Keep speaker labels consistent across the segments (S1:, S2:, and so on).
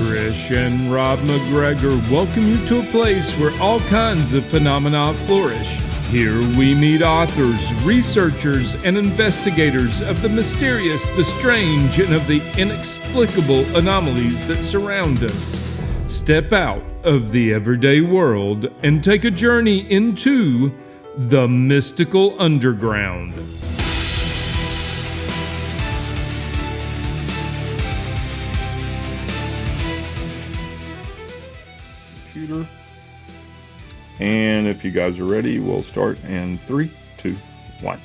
S1: Trish and Rob McGregor welcome you to a place where all kinds of phenomena flourish. Here we meet authors, researchers, and investigators of the mysterious, the strange, and of the inexplicable anomalies that surround us. Step out of the everyday world and take a journey into the mystical underground. And if you guys are ready, we'll start in 3, 2, 1.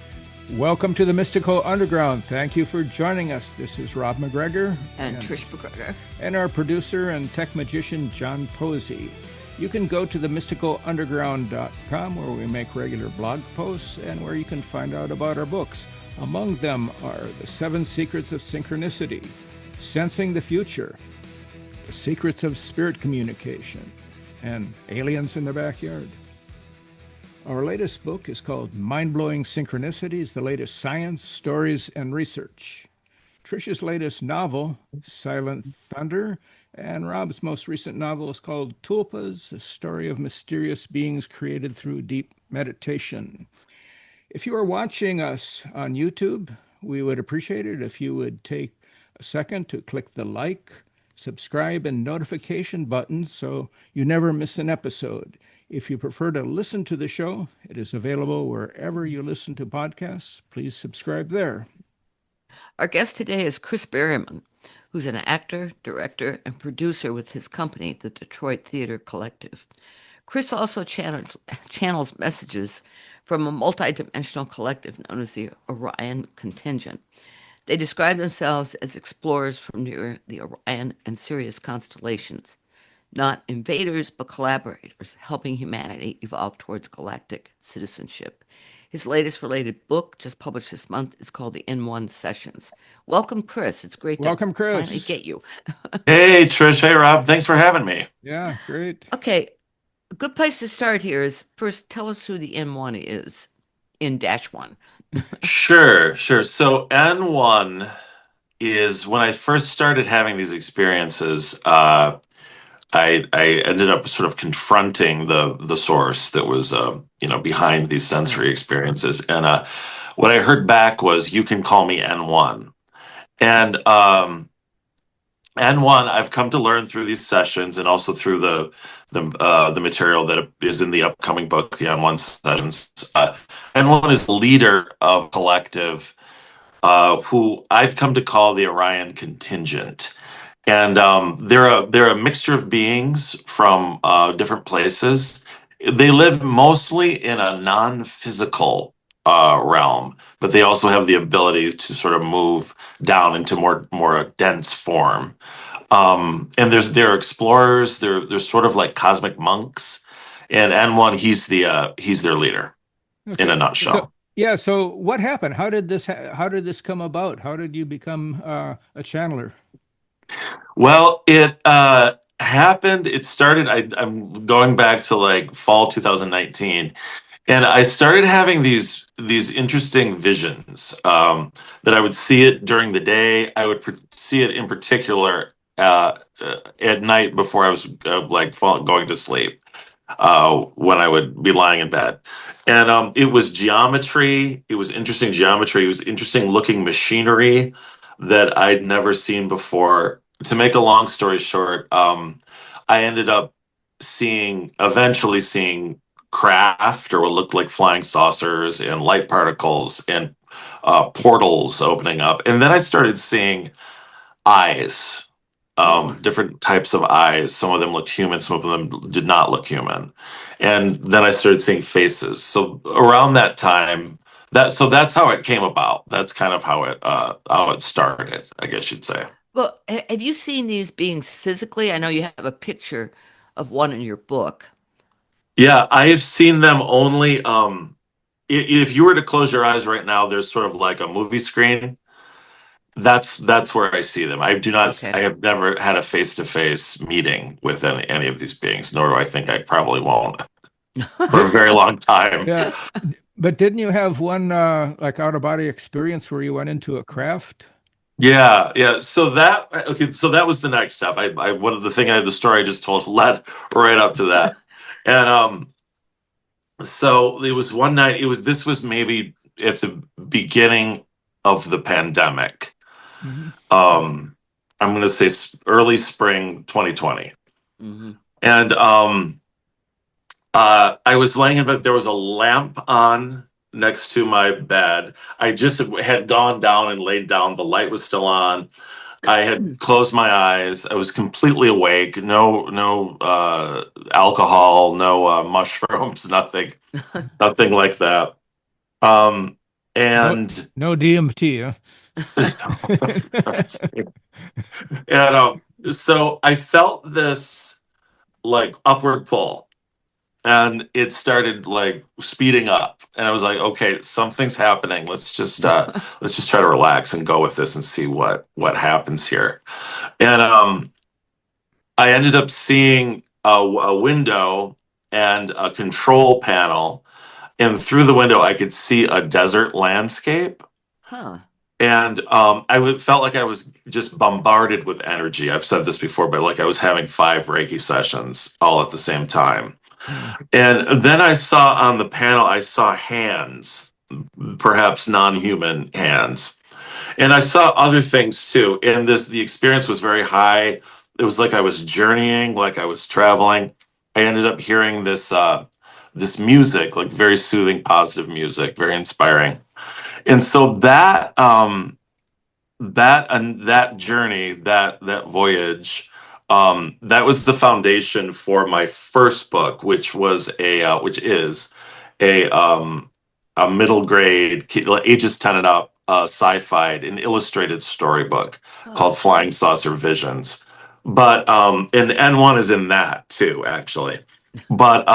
S2: Welcome to the Mystical Underground. Thank you for joining us. This is Rob McGregor.
S3: And Trish McGregor.
S2: And our producer and tech magician, John Posey. You can go to themysticalunderground.com where we make regular blog posts and where you can find out about our books. Among them are The 7 Secrets of Synchronicity, Sensing the Future, The Secrets of Spirit Communication, and Aliens in the Backyard. Our latest book is called Mind-Blowing Synchronicities, the latest science, stories, and research. Trish's latest novel, Silent Thunder, and Rob's most recent novel is called Tulpas, a story of mysterious beings created through deep meditation. If you are watching us on YouTube, we would appreciate it if you would take a second to click the like, subscribe, and notification buttons so you never miss an episode. If you prefer to listen to the show, it is available wherever you listen to podcasts. Please subscribe there.
S3: Our guest today is Chris Berryman, who's an actor, director, and producer with his company, the Detroit Theater Collective. Chris also channels messages from a multidimensional collective known as the Orion Contingent. They describe themselves as explorers from near the Orion and Sirius constellations, not invaders, but collaborators, helping humanity evolve towards galactic citizenship. His latest related book, just published this month, is called The N1 Sessions. Welcome, Chris. It's great to finally get you.
S4: Hey, Trish. Hey, Rob. Thanks for having me.
S2: Yeah, great.
S3: Okay, a good place to start here is first tell us who the N1 is in -1.
S4: Sure. So N1 is when I first started having these experiences, I ended up sort of confronting the source that was behind these sensory experiences. And what I heard back was, you can call me N1. And N1, I've come to learn through these sessions and also through the material that is in the upcoming book, the N1 Sessions. N1 is the leader of a collective who I've come to call the Orion Contingent. And they're a mixture of beings from different places. They live mostly in a non-physical realm, but they also have the ability to sort of move down into more dense form. And they're explorers. They're sort of like cosmic monks. And N1, he's their leader, in a nutshell.
S2: So what happened? How did this come about? How did you become a channeler?
S4: Well, it happened. It started. I'm going back to like fall 2019. And I started having these interesting visions that I would see it during the day. I would see it in particular at night before I was going to sleep, when I would be lying in bed. And it was geometry. It was interesting geometry. It was interesting looking machinery that I'd never seen before. To make a long story short, I ended up eventually seeing craft, or what looked like flying saucers and light particles and portals opening up. And then I started seeing eyes, different types of eyes. Some of them looked human, some of them did not look human. And then I started seeing faces. So around that time, that's how it came about. That's kind of how it started, I guess you'd say.
S3: Well, have you seen these beings physically? I know you have a picture of one in your book.
S4: Yeah, I have seen them only. If you were to close your eyes right now, there's sort of like a movie screen. That's where I see them. I do not.
S3: Okay.
S4: I have never had a face-to-face meeting with any of these beings, nor do I think I probably won't for a very long time.
S2: Yeah, but didn't you have one like out-of-body experience where you went into a craft?
S4: Yeah. So that was the next step. I one of the thing the story I just told led right up to that. And so it was one night, this was maybe at the beginning of the pandemic.
S2: Mhm.
S4: I'm going to say early spring 2020.
S3: Mm-hmm.
S4: And I was laying in bed. There was a lamp on next to my bed. I just had gone down and laid down. The light was still on. I had closed my eyes. I was completely awake. No alcohol, no mushrooms, nothing, nothing like that. Um,
S2: No,
S4: and
S2: no DMT, huh?
S4: and so I felt this like upward pull, and it started like speeding up, and I was like, okay, something's happening. Let's just try to relax and go with this and see what happens here. And I ended up seeing a window and a control panel, and through the window I could see a desert landscape.
S3: Huh.
S4: And felt like I was just bombarded with energy. I've said this before, but like I was having 5 Reiki sessions all at the same time. And then I saw on the panel, I saw hands, perhaps non-human hands. And I saw other things too. And the experience was very high. It was like I was journeying, like I was traveling. I ended up hearing this music, like very soothing, positive music, very inspiring. And so that journey, that voyage, that was the foundation for my first book, which which is a middle grade, ages 10 and up, sci-fi, an illustrated storybook
S3: Oh.
S4: called Flying Saucer Visions. But and N1 is in that too, actually. But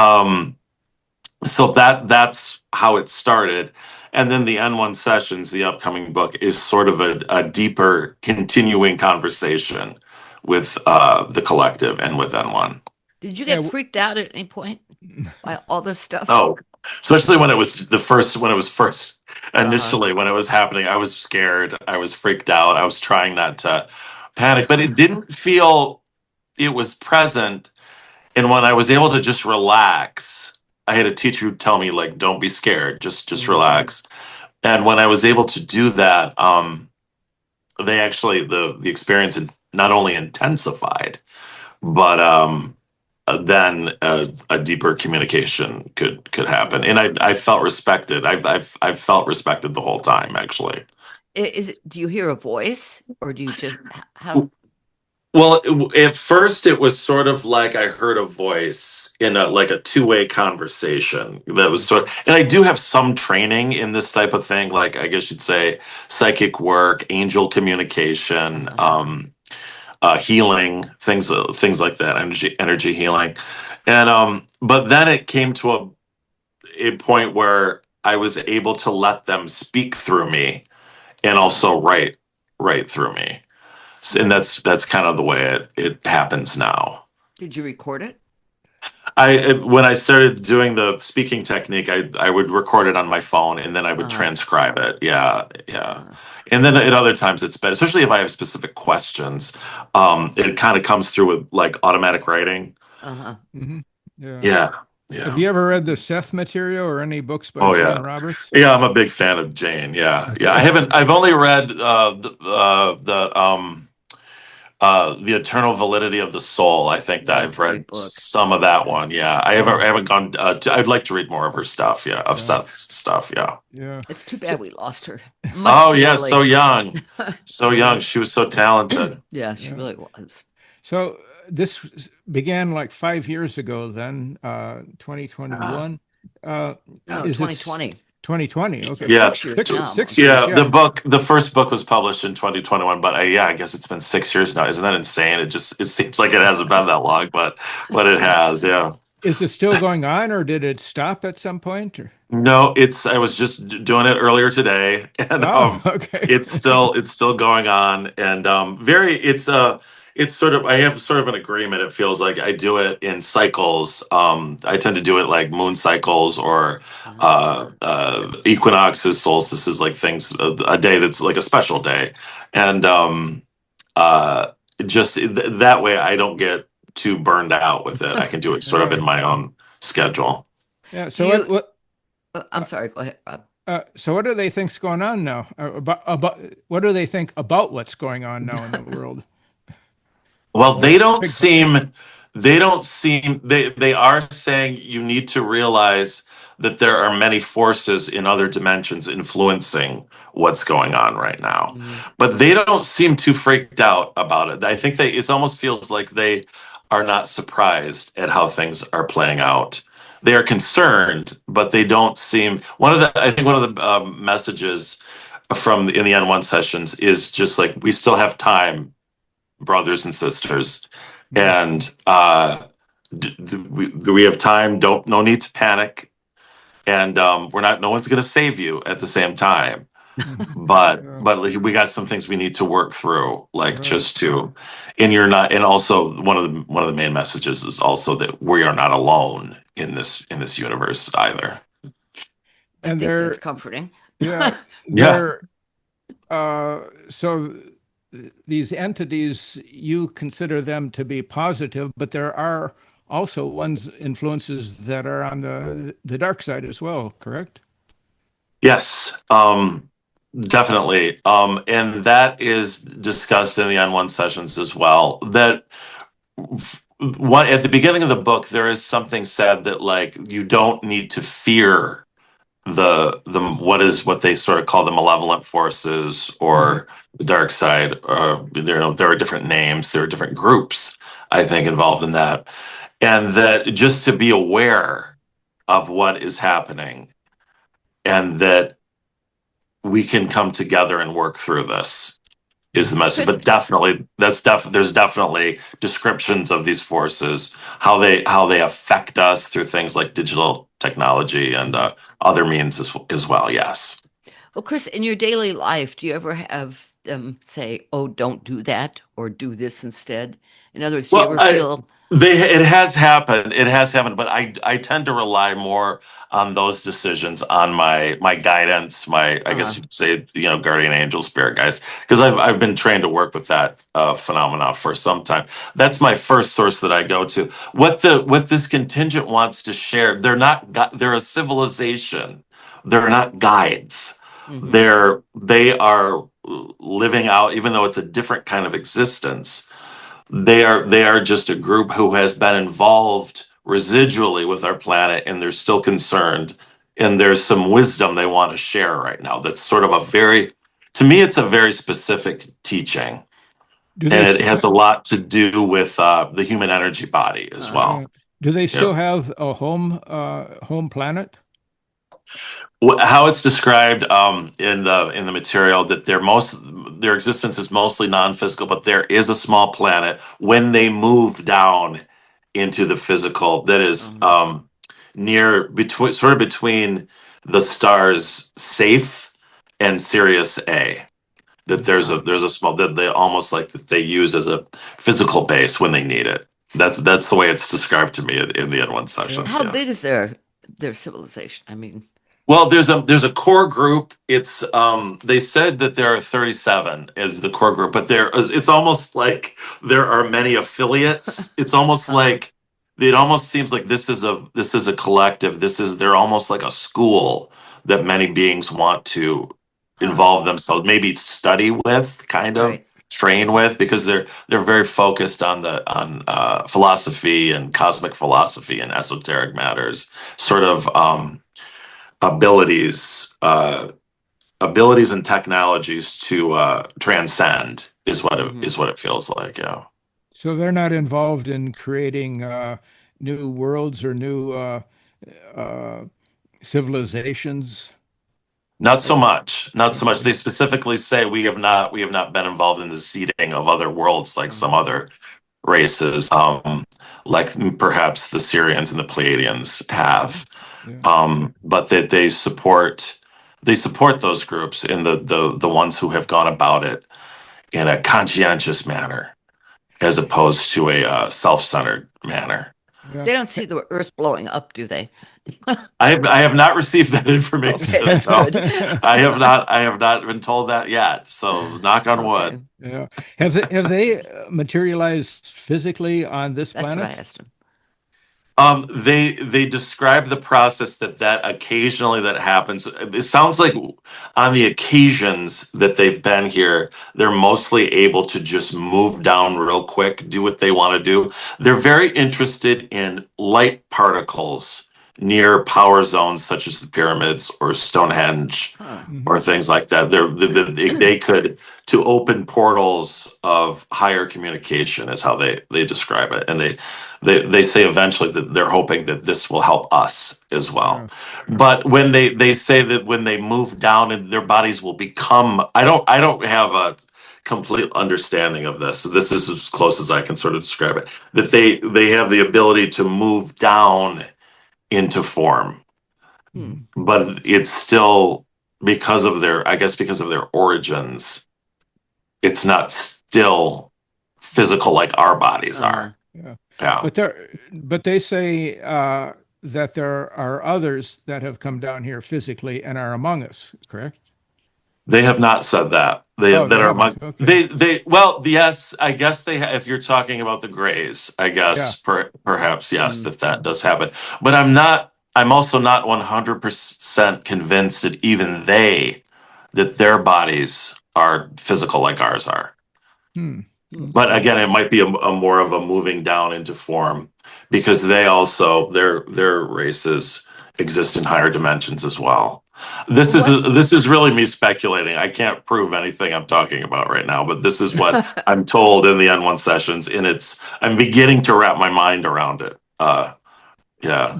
S4: so that's how it started. And then the N1 sessions, the upcoming book, is sort of a deeper continuing conversation with the collective and with N1.
S3: Did you
S2: Yeah,
S3: get freaked out at any point by all this stuff?
S4: Oh, especially when it was first
S3: Uh-huh.
S4: initially when it was happening, I was scared, I was freaked out, I was trying not to panic, but it didn't feel, it was present. And when I was able to just relax, I had a teacher who'd tell me like, don't be scared, just relax. And when I was able to do that, they actually the experience had not only intensified, but then a deeper communication could happen. And I felt respected. I've felt respected the whole time, actually.
S3: Do you hear a voice, or do you just how?
S4: Well, at first it was sort of like I heard a voice in a two-way conversation that was and I do have some training in this type of thing, like I guess you'd say psychic work, angel communication, healing, things like that, energy healing. And but then it came to a point where I was able to let them speak through me and also write through me. And that's kind of the way it happens now.
S3: Did you record it?
S4: When I started doing the speaking technique, I would record it on my phone and then I would transcribe it. Yeah. And then at other times it's better, especially if I have specific questions. It kind of comes through with like automatic writing.
S2: Mm-hmm.
S4: Yeah.
S2: Have you ever read the Seth material or any books by Jane Roberts?
S4: Yeah, I'm a big fan of Jane. Yeah. I've only read the Eternal Validity of the Soul. I think that I've read some of that one. Yeah, I haven't gone. I'd like to read more of her stuff. Yeah, of Seth's stuff. Yeah.
S3: It's too bad we lost her.
S4: Oh yeah, so young, so young. She was so talented.
S3: Yeah, she really was.
S2: So this began like 5 years ago. Then 2021.
S3: No, 2020.
S2: 2020. Okay.
S4: Yeah.
S2: 6 years.
S4: Yeah. The first book was published in 2021, but I guess it's been 6 years now. Isn't that insane? It seems like it hasn't been that long, but it has. Yeah.
S2: Is it still going on, or did it stop at some point? Or?
S4: No, I was just doing it earlier today, and
S2: Okay.
S4: it's still going on, and it's sort of, I have sort of an agreement. It feels like I do it in cycles. I tend to do it like moon cycles or equinoxes, solstices, like things, a day that's like a special day. And uh, just that way I don't get too burned out with it. I can do it sort of in
S2: Right.
S4: my own schedule.
S2: Yeah.
S3: Do
S2: So
S3: you? I'm
S2: uh,
S3: sorry. Go ahead, Rob.
S2: so what do they think's going on now? About what do they think about what's going on now in the world?
S4: Well,
S2: Well, that's a big question.
S4: they are saying you need to realize that there are many forces in other dimensions influencing what's going on right now.
S3: Mhm.
S4: But they don't seem too freaked out about it. I think it almost feels like they are not surprised at how things are playing out. They are concerned, but they don't seem, I think one of the messages from in the N1 sessions is just like, we still have time, brothers and sisters,
S2: Mm,
S4: and we have time. Don't No need to panic, and we're not. No one's going to save you at the same time,
S2: mhm.
S4: but
S2: Yeah,
S4: we got some things we need to work through, like
S2: right.
S4: just to. And you're not. And also one of the main messages is also that we are not alone in this universe either.
S3: I
S2: And
S3: think that's
S2: they're
S3: comforting.
S2: yeah,
S4: Yeah.
S2: they're so these entities, you consider them to be positive, but there are also ones influences that are on the dark side as well, correct?
S4: Yes. Definitely. And that is discussed in the N1 sessions as well. That one at the beginning of the book, there is something said that like you don't need to fear the what they sort of call the malevolent forces
S2: Hmm.
S4: or the dark side. There are different names, there are different groups, I think, involved in that, and that just to be aware of what is happening, and that we can come together and work through this is the
S2: Hmm.
S4: message.
S3: Chris,
S4: But definitely, there's definitely descriptions of these forces, how they affect us through things like digital technology and other means as well. Yes.
S3: well, Chris, in your daily life, do you ever have them say, "Oh, don't do that," or "Do this instead"? In other words, do you
S4: Well,
S3: ever feel,
S4: it has happened. It has happened, but I tend to rely more on those decisions, on my guidance, I
S3: uh,
S4: guess you could say, guardian angel, spirit guys, because I've been trained to work with that phenomena for some time. That's my first source that I go to. What this contingent wants to share, they're a civilization. They're not guides.
S3: mhm.
S4: They are living out, even though it's a different kind of existence. They are just a group who has been involved residually with our planet, and they're still concerned, and there's some wisdom they want to share right now. That's sort of to me, it's a very specific teaching,
S2: Do they
S4: and it
S2: still
S4: has a lot to do with the human energy body as
S3: Uh-huh.
S4: well.
S2: yeah, do they
S4: Yeah.
S2: still have a home planet?
S4: How it's described in the material, that their existence is mostly non-physical, but there is a small planet when they move down into the physical that is
S3: Uh-huh.
S4: near between the stars Safe and Sirius A. That
S2: Mhm.
S4: there's a small, that they almost like that they use as a physical base when they need it. That's the way it's described to me in the N1
S2: Yeah.
S4: sessions.
S3: How
S4: Yeah.
S3: big is their civilization? I mean,
S4: Well, there's a core group. It's they said that there are 37 as the core group, but it's almost like there are many affiliates. It's almost
S3: uh-huh.
S4: like it almost seems like this is a collective. They're almost like a school that many beings want to
S3: Huh.
S4: involve themselves, maybe study with, kind of
S3: Right.
S4: train with, because they're very focused on the on philosophy and cosmic philosophy and esoteric matters, sort of abilities abilities and technologies to transcend
S3: Hmm.
S4: is what it feels like. Yeah.
S2: So they're not involved in creating new worlds or new uh, civilizations.
S4: Not so much.
S2: Okay.
S4: They specifically say we have not been involved in the seeding of other worlds like some
S3: Uh-huh.
S4: other races, like perhaps the Syrians and the Pleiadians have.
S2: Yeah.
S4: But that they support those groups in the ones who have gone about it in a conscientious manner. as opposed to a self-centered manner.
S2: Yeah.
S3: They don't see the Earth blowing up, do they?
S4: I have not received that information.
S3: Okay, that's
S4: No.
S3: good.
S4: I have not been told that yet. So knock on
S3: Okay,
S4: wood.
S2: Yeah. Have they materialized physically on this
S3: that's what I
S2: planet?
S3: asked him.
S4: They describe the process that occasionally that happens. It sounds like on the occasions that they've been here, they're mostly able to just move down real quick, do what they want to do. They're very interested in light particles near power zones such as the pyramids or Stonehenge
S3: Huh.
S4: or things like that. They could to open portals of higher communication is how they describe it, and they say eventually that they're hoping that this will help us as well.
S2: Yeah.
S4: But when they say that when they move down and their bodies will become, I don't have a complete understanding of this. This is as close as I can sort of describe it. That they have the ability to move down into form,
S3: Hmm.
S4: but it's still because of their, I guess, because of their origins, it's not still physical like our bodies are.
S2: Yeah.
S4: Yeah.
S2: But they say that there are others that have come down here physically and are among us, correct?
S4: They have not said that.
S2: Oh,
S4: That
S2: they
S4: are
S2: haven't.
S4: among
S2: Okay.
S4: well, yes, I guess if you're talking about the Greys, I
S2: Yeah.
S4: guess perhaps yes,
S3: Hmm.
S4: that does happen. But I'm also not 100% convinced that even that their bodies are physical like ours are.
S2: Hmm.
S4: But
S2: Okay.
S4: again, it might be a more of a moving down into form because they also their races exist in higher dimensions as well.
S3: What?
S4: This is really me speculating. I can't prove anything I'm talking about right now, but this is what I'm told in the N1 sessions, and I'm beginning to wrap my mind around it. Yeah,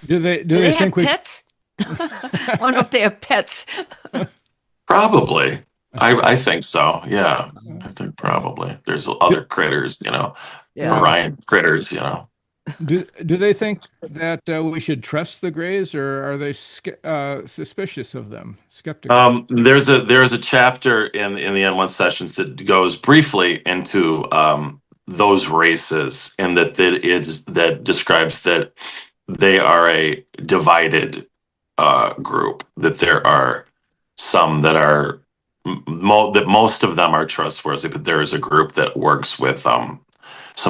S2: Do they
S3: Do they have
S2: think we?
S3: pets? I want to know if they have pets.
S4: probably. I think so. Yeah, I think probably. There's other critters,
S3: Yeah.
S4: Orion critters,
S2: Do they think that we should trust the Greys, or are they suspicious of them, skeptical?
S4: There's a chapter in the N1 sessions that goes briefly into those races, and that describes that they are a divided group. That there are some that are that most of them are trustworthy, but there is a group that works with some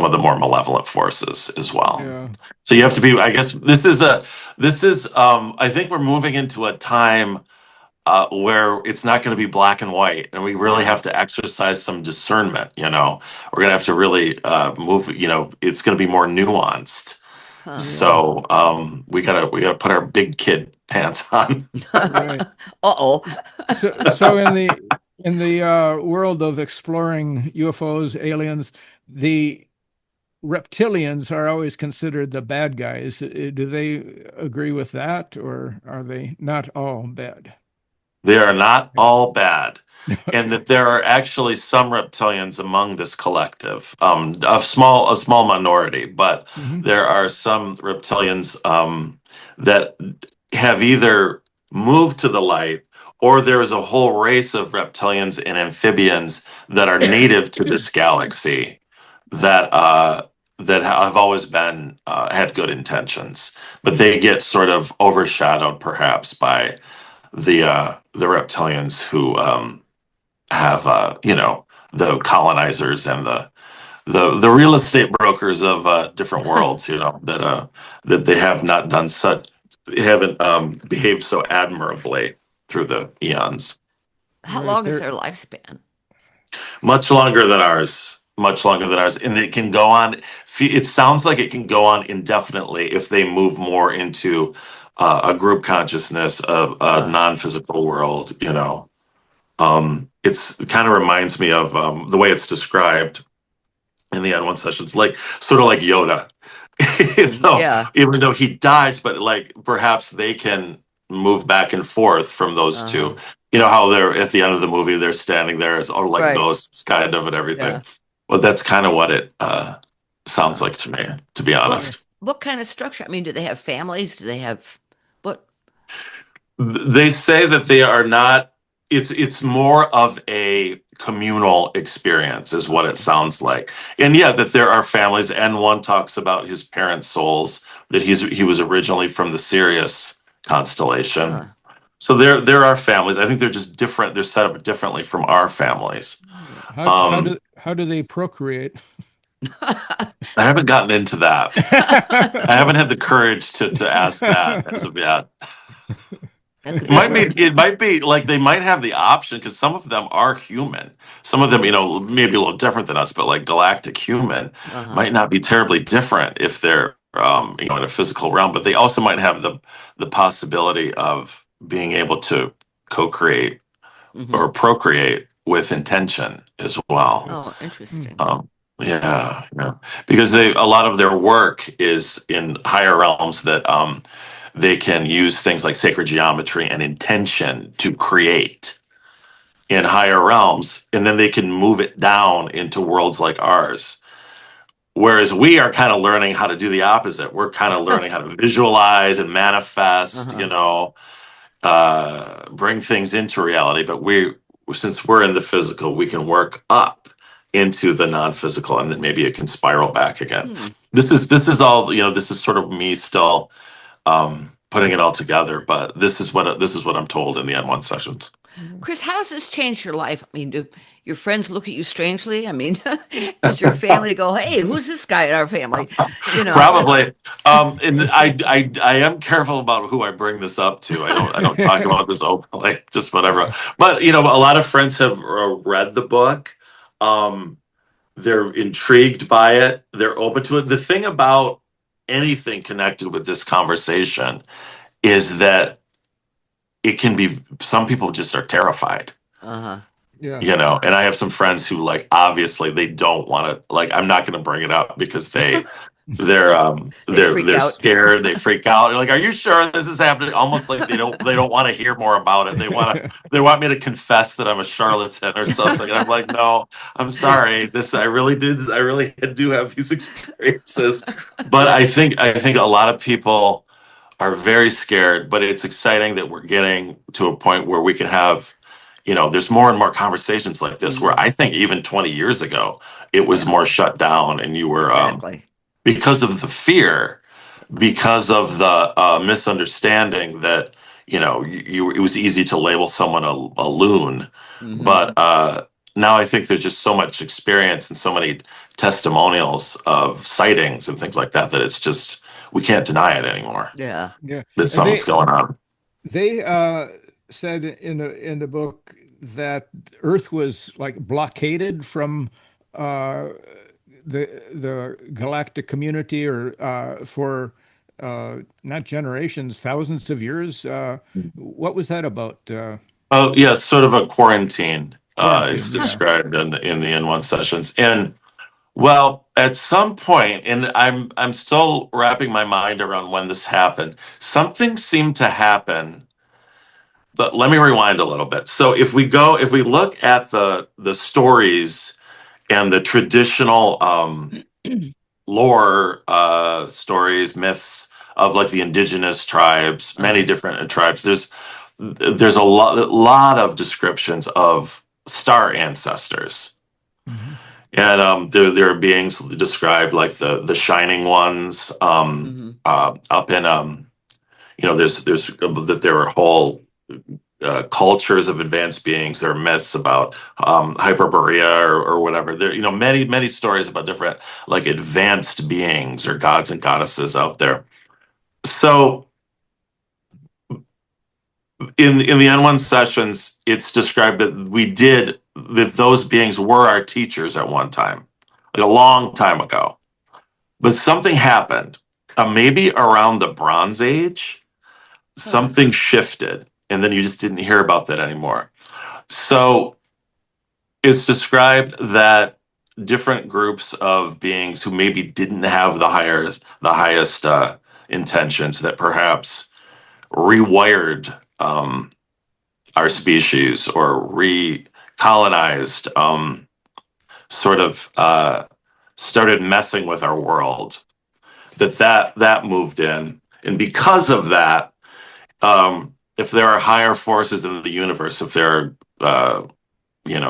S4: of the more malevolent forces as well.
S2: Yeah.
S4: So you have to be. I guess this is. I think we're moving into a time where it's not going to be black and white, and we really have to exercise some discernment. We're going to have to really move. It's going to be more nuanced.
S3: Huh.
S4: So we gotta put our big kid pants on.
S2: Right.
S3: Uh-oh.
S2: So in the world of exploring UFOs, aliens, the reptilians are always considered the bad guys. Do they agree with that, or are they not all bad?
S4: They are not all bad, and
S2: Okay.
S4: that there are actually some reptilians among this collective, a small minority, but
S2: Hmm.
S4: there are some reptilians that have either moved to the light, or there is a whole race of reptilians and amphibians that are native to this galaxy that have always been had good intentions, but they get sort of overshadowed perhaps by the reptilians who have the colonizers and the real estate brokers of different worlds, that they have not done such haven't behaved so admirably through the eons.
S3: How
S2: Right
S3: long is
S2: there.
S3: their lifespan?
S4: Much longer than ours. Much longer than ours, and it can go on. It sounds like it can go on indefinitely if they move more into a group consciousness, a
S3: Uh,
S4: non-physical world. It kind of reminds me of the way it's described in the N1 sessions, like sort of like Yoda.
S3: yeah.
S4: Even though he dies, but like perhaps they can move back and forth from those
S3: Uh-huh.
S4: two. You know how they're at the end of the movie, they're standing there as like
S3: Right.
S4: ghosts, kind of, and everything.
S3: Yeah.
S4: Well, that's kind of what it sounds
S3: Uh,
S4: like to me, to be
S3: what
S4: honest.
S3: what kind of structure? I mean, do they have families? Do they have what?
S4: They say that they are not. It's more of a communal experience is what it sounds like. And yeah, that there are families, and one talks about his parents' souls, that he was originally from the Sirius constellation.
S3: Huh.
S4: So there are families. I think they're just different. They're set up differently from our families.
S2: How do they procreate?
S4: I haven't gotten into that. I haven't had the courage to ask that as of yet.
S3: That could
S4: It might be like they might have the option, because some of them are human. Some of them, maybe a little different than us, but like galactic human
S3: Uh-huh.
S4: might not be terribly different if they're in a physical realm. But they also might have the possibility of being able to co-create
S3: Mhm.
S4: or procreate with intention as well.
S3: Oh, interesting.
S4: Yeah, because a lot of their work is in higher realms that they can use things like sacred geometry and intention to create in higher realms, and then they can move it down into worlds like ours. Whereas we are kind of learning how to do the opposite. We're kind of learning how to visualize and manifest, bring things into reality. But since we're in the physical, we can work up into the non-physical, and then maybe it can spiral back again. This is all, this is sort of me still putting it all together, but this is what I'm told in the N1 sessions.
S3: Chris, how has this changed your life? I mean, do your friends look at you strangely? I mean, does your family go, "Hey, who's this guy in our family?"
S4: Probably. And I am careful about who I bring this up to. I don't talk about this openly, just whatever. But a lot of friends have read the book. They're intrigued by it. They're open to it. The thing about anything connected with this conversation is that it can be, some people just are terrified.
S2: Yeah.
S4: And I have some friends who, like, obviously they don't want to, like, I'm not going to bring it up because they're scared, they freak out. They're like, "Are you sure this is happening?" Almost like they don't want to hear more about it. They want me to confess that I'm a charlatan or something. And I'm like, "No, I'm sorry. I really do have these experiences." But I think a lot of people are very scared, but it's exciting that we're getting to a point where we can have, there's more and more conversations like this, where I think even 20 years ago, it was more shut down, and you were,
S3: exactly.
S4: Because of the fear, because of the misunderstanding that, it was easy to label someone a loon. But now I think there's just so much experience and so many testimonials of sightings and things like that, that it's just, we can't deny it anymore.
S3: Yeah.
S4: That something's going on.
S2: They said in the book that Earth was like blockaded from the galactic community, or for not generations, thousands of years. What was that about?
S4: Oh yeah, sort of a quarantine.
S2: Quarantine,
S4: It's
S2: yeah.
S4: described in the N1 sessions, and well, at some point, and I'm still wrapping my mind around when this happened. Something seemed to happen. But let me rewind a little bit. So if we look at the stories and the traditional lore stories, myths of, like, the indigenous tribes, many different tribes, there's a lot of descriptions of star ancestors. And there are beings described like the shining ones up in there's that there are whole cultures of advanced beings. There are myths about Hyperborea or whatever. There many stories about different, like, advanced beings or gods and goddesses out there. So in the N1 sessions, it's described that those beings were our teachers at one time, like a long time ago. But something happened, maybe around the Bronze Age, something shifted, and then you just didn't hear about that anymore. So it's described that different groups of beings who maybe didn't have the highest intentions, that perhaps rewired our species or recolonized, started messing with our world, that moved in. And because of that, if there are higher forces in the universe, if there are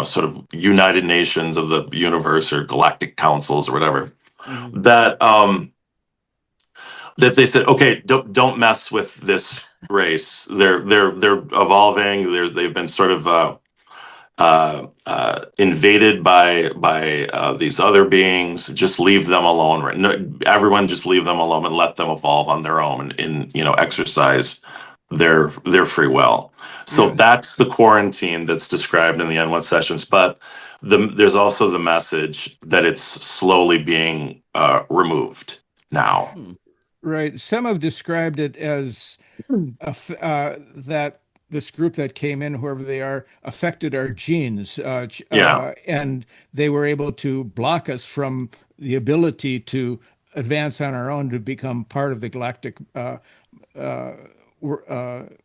S4: sort of United Nations of the universe or galactic councils or whatever,
S3: Mm-hmm.
S4: that they said, okay, don't mess with this race. They're evolving. They've been sort of invaded by these other beings. Just leave them alone. Right? No, everyone, just leave them alone and let them evolve on their own and exercise their free will. So
S2: Yeah.
S4: that's the quarantine that's described in the N1 sessions. But there's also the message that it's slowly being removed now.
S2: Right. Some have described it as that this group that came in, whoever they are, affected our genes,
S4: Yeah.
S2: and they were able to block us from the ability to advance on our own to become part of the galactic uh,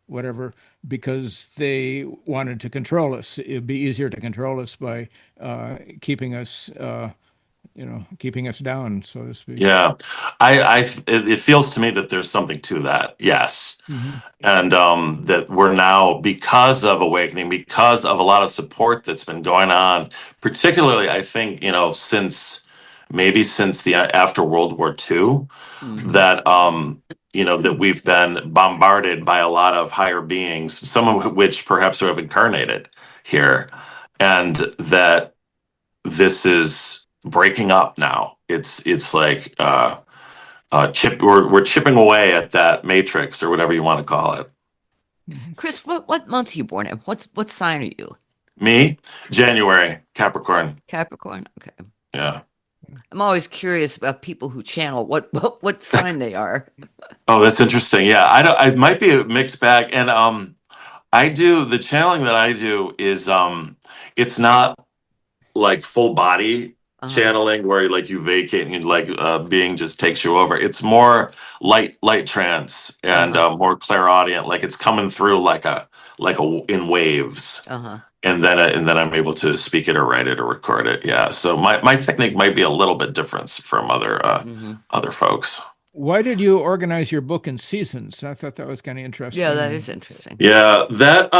S2: whatever, because they wanted to control us. It'd be easier to control us by keeping us, keeping us down, so to speak.
S4: Yeah, it feels to me that there's something to that. Yes,
S2: Hmm.
S4: and that we're now, because of awakening, because of a lot of support that's been going on, particularly I think since the after World War II,
S3: Mm-hmm.
S4: that that we've been bombarded by a lot of higher beings, some of which perhaps have incarnated here, and that this is breaking up now. It's like we're chipping away at that matrix or whatever you want to call it.
S3: Chris, what month are you born in? What sign are you?
S4: Me, January, Capricorn.
S3: Capricorn. Okay.
S4: Yeah.
S3: I'm always curious about people who channel what sign they are.
S4: Oh, that's interesting. Yeah, I don't. It might be a mixed bag, and I do the channeling that I do is it's not like full body
S3: Uh-huh.
S4: channeling where like you vacate and like being just takes you over. It's more light trance and
S3: Uh-huh.
S4: more clairaudient, like it's coming through like a in waves,
S3: Uh-huh.
S4: and then I'm able to speak it or write it or record it. Yeah, so my technique might be a little bit different from
S3: Mm-hmm.
S4: other folks.
S2: Why did you organize your book in seasons? I thought that was kind of
S3: Yeah,
S2: interesting.
S3: that
S2: And
S3: is interesting.
S4: Yeah, that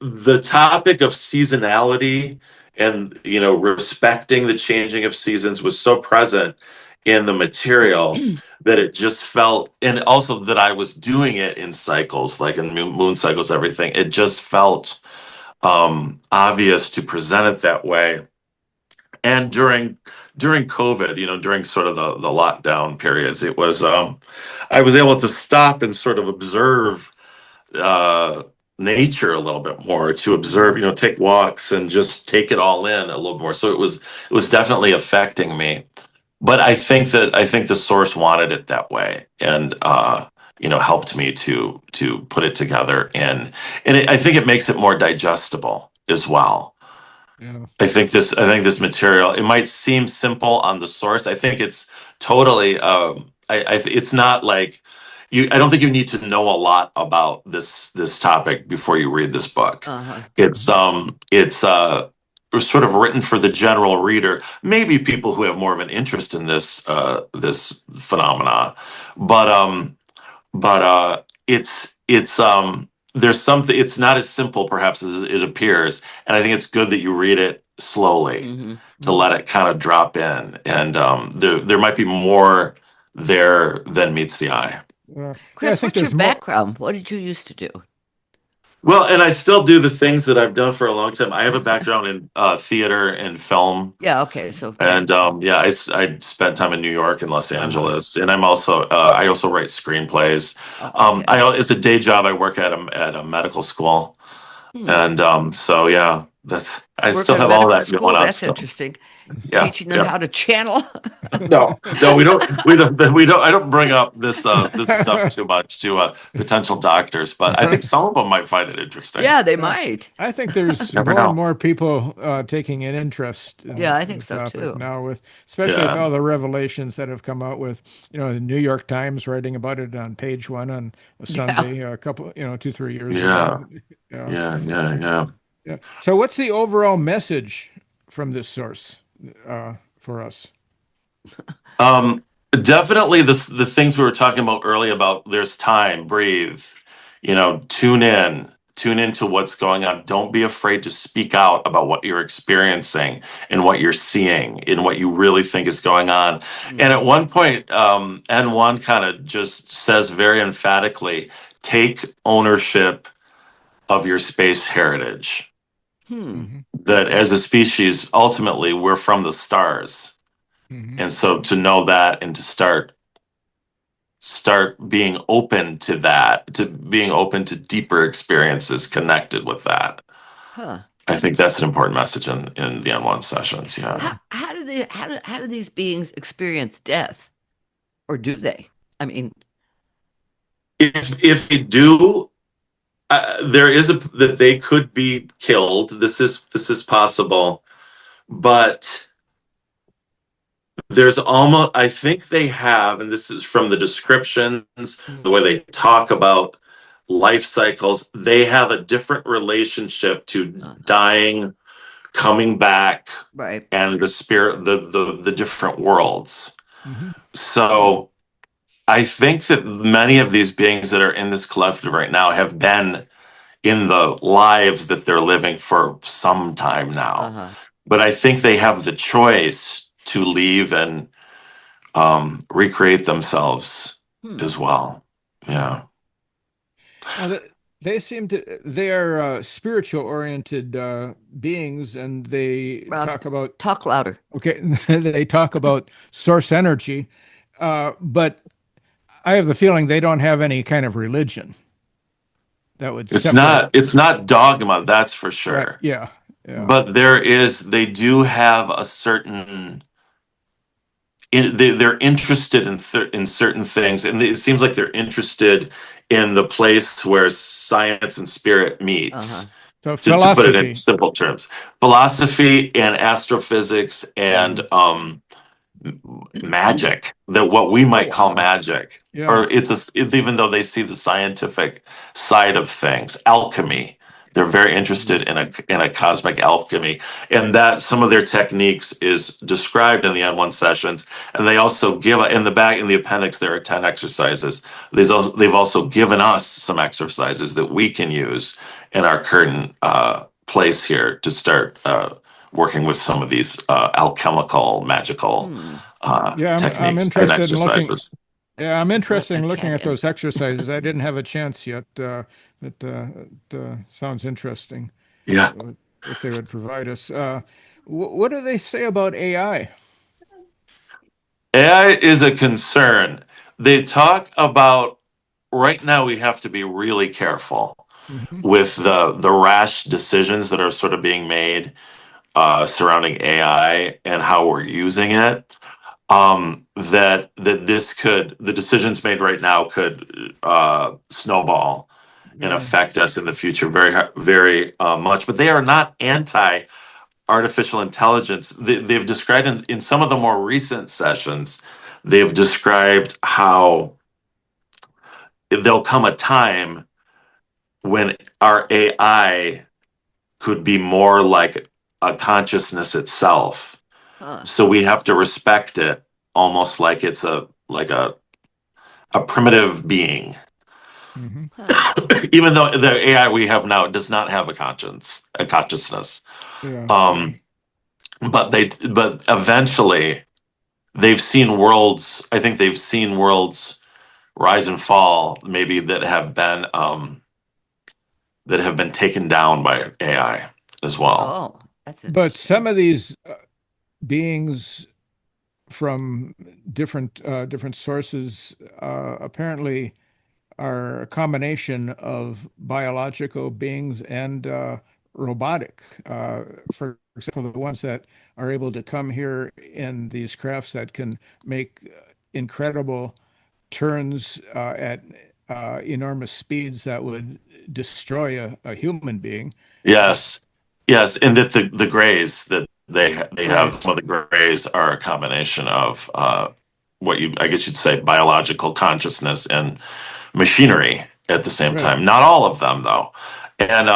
S4: the topic of seasonality and respecting the changing of seasons was so present in the material that it just felt, and also that I was doing it in cycles, like in moon cycles, everything. It just felt obvious to present it that way. And during COVID, during sort of the lockdown periods, it was I was able to stop and sort of observe uh, nature a little bit more, to observe,
S3: Mm-hmm.
S4: take walks and just take it all in a little more. So it was definitely affecting me. But I think the source wanted it that way, and helped me to put it together, and I think it makes it more digestible as well.
S2: yeah,
S4: I think this material, it might seem simple on the source. I think it's totally it's not like I don't think you need to know a lot about this topic before you read this book.
S3: Uh-huh.
S4: It's sort of written for the general reader, maybe people who have more of an interest in this phenomena, but it's there's something, it's not as simple perhaps as it appears, and I think it's good that you read it slowly
S3: Mm-hmm.
S4: to let it kind of drop in, and there might be more there than meets the eye.
S2: yeah. I
S3: Chris,
S2: think
S3: what's your
S2: there's more.
S3: background? What did you used to do?
S4: Well, and I still do the things that I've done for a long time. I have a background in theater and film.
S3: Yeah, okay. So,
S4: And yeah, I spent time in New York and Los
S3: uh-huh.
S4: Angeles, and I also write screenplays.
S3: Oh, okay.
S4: It's a day job. I work at a medical school,
S3: Hmm.
S4: and so yeah, I
S3: Work
S4: still
S3: at a
S4: have all
S3: medical
S4: that going
S3: school?
S4: on
S3: That's
S4: still.
S3: interesting.
S4: Yeah,
S3: Teaching them
S4: yeah.
S3: how to channel.
S4: No, we don't. I don't bring up this stuff too much to potential doctors, but I think some of them might find it interesting.
S3: Yeah, they
S2: Yeah.
S3: might.
S2: I think there's
S4: Never
S2: more and
S4: know.
S2: more people taking an interest
S3: Yeah,
S2: in
S3: I
S2: the
S3: think so
S2: topic
S3: too.
S2: now, especially with
S4: Yeah,
S2: all the revelations that have come out with, the New York Times writing about it on page one on a
S3: Yeah.
S2: Sunday, a couple, 2, 3 years
S4: yeah,
S2: ago. Yeah,
S4: yeah.
S2: yeah. So, what's the overall message from this source for us?
S4: Um, Definitely the things we were talking about earlier about there's time, breathe, tune in, tune into what's going on. Don't be afraid to speak out about what you're experiencing and what you're seeing and what you really think is going on. And at one point, N1 kind of just says very emphatically, take ownership of your space heritage. That as a species, ultimately, we're from the stars. And so to know that and to start being open to that, to being open to deeper experiences connected with that. I think that's an important message in the N1 sessions. Yeah.
S3: How do these beings experience death, or do they? I mean,
S4: if they do, there is that they could be killed. This is possible, but there's almost, I think they have, and this is from the descriptions, the way they talk about life cycles, they have a different relationship to dying, coming back,
S3: right,
S4: and the spirit, the different worlds. So I think that many of these beings that are in this collective right now have been in the lives that they're living for some time now. But I think they have the choice to leave and recreate themselves as well. Yeah.
S2: They seem to, they are spiritual oriented beings, and they
S3: talk louder.
S2: Okay. They talk about source energy, but I have the feeling they don't have any kind of religion that would
S4: it's not dogma, that's for sure.
S2: Right. Yeah.
S4: But they do have a certain, they're interested in certain things, and it seems like they're interested in the place where science and spirit meets.
S2: So
S4: to put it in simple terms, philosophy and astrophysics and magic, that what we might call magic, or it's even though they see the scientific side of things, alchemy. They're very interested in a cosmic alchemy, and that some of their techniques is described in the N1 sessions. And they also give in the appendix there are 10 exercises. They've also given us some exercises that we can use in our current place here to start working with some of these alchemical, magical techniques and exercises.
S2: I'm interested in looking at those exercises. I didn't have a chance yet. It sounds interesting.
S4: Yeah.
S2: What they would provide us. What do they say about AI?
S4: AI is a concern. They talk about, right now we have to be really careful with the rash decisions that are sort of being made surrounding AI and how we're using it. That the decisions made right now could snowball and affect us in the future very, very much. But they are not anti artificial intelligence. They've described in some of the more recent sessions, they've described how there'll come a time when our AI could be more like a consciousness itself. So we have to respect it almost like it's a primitive being. Even though the AI we have now does not have a consciousness. But eventually they've seen worlds, I think they've seen worlds rise and fall, maybe that have been taken down by AI as well.
S3: Oh, that's
S2: interesting. But some of these beings from different sources apparently are a combination of biological beings and robotic. For example, the ones that are able to come here in these crafts that can make incredible turns at enormous speeds that would destroy a human being.
S4: Yes, and that the grays that they have, some of the grays are a combination of I guess you'd say biological consciousness and machinery at the same time. Not all of them though, and